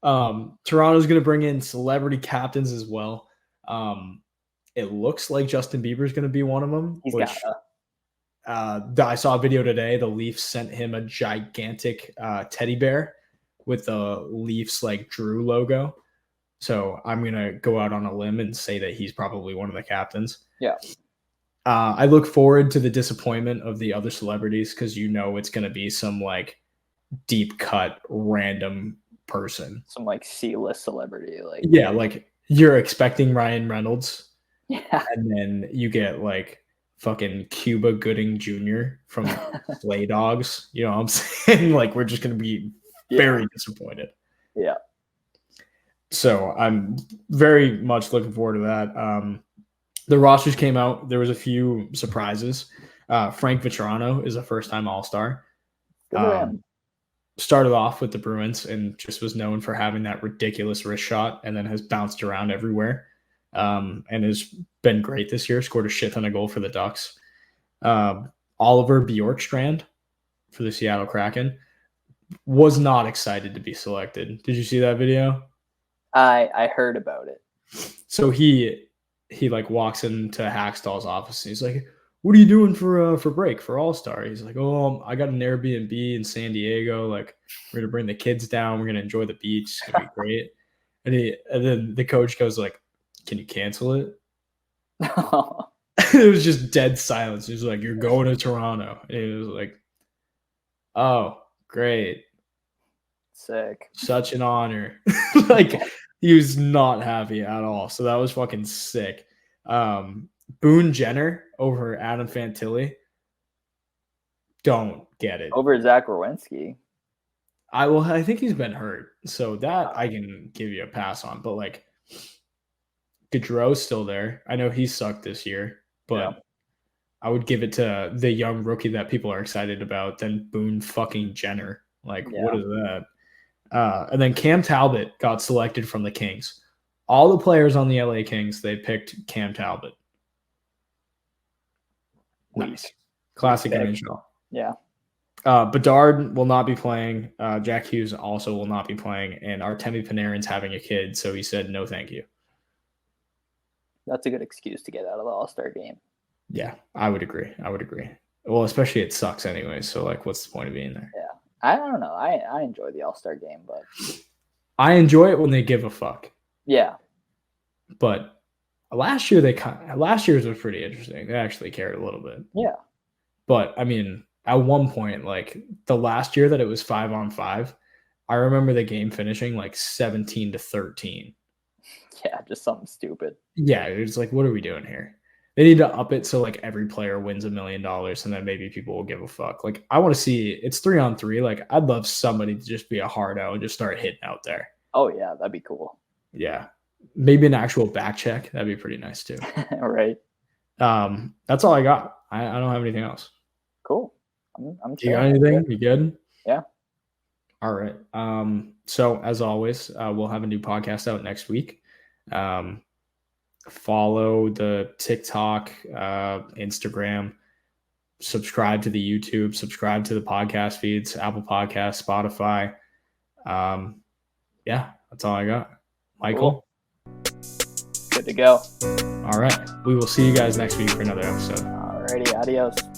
Toronto's going to bring in celebrity captains as well. It looks like Justin Bieber's going to be one of them. I saw a video today. The Leafs sent him a gigantic teddy bear with the Leafs like Drew logo. So I'm going to go out on a limb and say that he's probably one of the captains. Yeah. I look forward to the disappointment of the other celebrities because it's going to be some like deep cut random person. Some like C-list celebrity. Like you're expecting Ryan Reynolds. Yeah. And then you get like fucking Cuba Gooding Jr. from Slay Dogs. You know what I'm saying? Like we're just going to be very disappointed. Yeah. So I'm very much looking forward to that. The rosters came out. There was a few surprises. Frank Vatrano is a first-time All-Star. Started off with the Bruins and just was known for having that ridiculous wrist shot and then has bounced around everywhere. and has been great this year. Scored a shit ton of goal for the Ducks. Oliver Bjorkstrand for the Seattle Kraken was not excited to be selected. Did you see that video? I heard about it. So he like walks into Hackstall's office and he's like, "What are you doing for break for All-Star?" He's like, "Oh, I got an Airbnb in San Diego. Like, we're gonna bring the kids down. We're gonna enjoy the beach. It's gonna be great." And then the coach goes like, "Can you cancel it?" It was just dead silence. He was like, "You're going to Toronto." And it was like, "Oh, great. Sick. Such an honor." Like, he was not happy at all. So that was fucking sick. Boone Jenner over Adam Fantilli. Don't get it. Over Zach Werenski. I think he's been hurt. So that I can give you a pass on. But like, Gaudreau's still there. I know he sucked this year, but I would give it to the young rookie that people are excited about than Boone fucking Jenner. Like, what is that? And then Cam Talbot got selected from the Kings. All the players on the LA Kings, they picked Cam Talbot. Nice. Classic NHL. Yeah. Bedard will not be playing. Jack Hughes also will not be playing. And Artemi Panarin's having a kid, so he said no thank you. That's a good excuse to get out of the All-Star game. Yeah, I would agree. Well, especially it sucks anyway, so like what's the point of being there? Yeah. I don't know. I enjoy the All-Star game, but I enjoy it when they give a fuck. Yeah. But last year's was pretty interesting. They actually cared a little bit. Yeah. But I mean, at one point, like the last year that it was 5-on-5, I remember the game finishing like 17-13. Yeah, just something stupid. Yeah, it's like, what are we doing here? They need to up it so like every player wins $1 million, and then maybe people will give a fuck. Like, I want to see it's 3-on-3. Like, I'd love somebody to just be a hard out and just start hitting out there. Oh yeah, that'd be cool. Yeah, maybe an actual back check. That'd be pretty nice too. Right. That's all I got. I don't have anything else. Cool. I'm you got anything? You good? Yeah. All right. So as always, we'll have a new podcast out next week. Follow the TikTok, Instagram, subscribe to the YouTube, subscribe to the podcast feeds, Apple Podcasts, Spotify. Yeah, that's all I got. Michael? Cool. Good to go. All right. We will see you guys next week for another episode. Alrighty. Adios.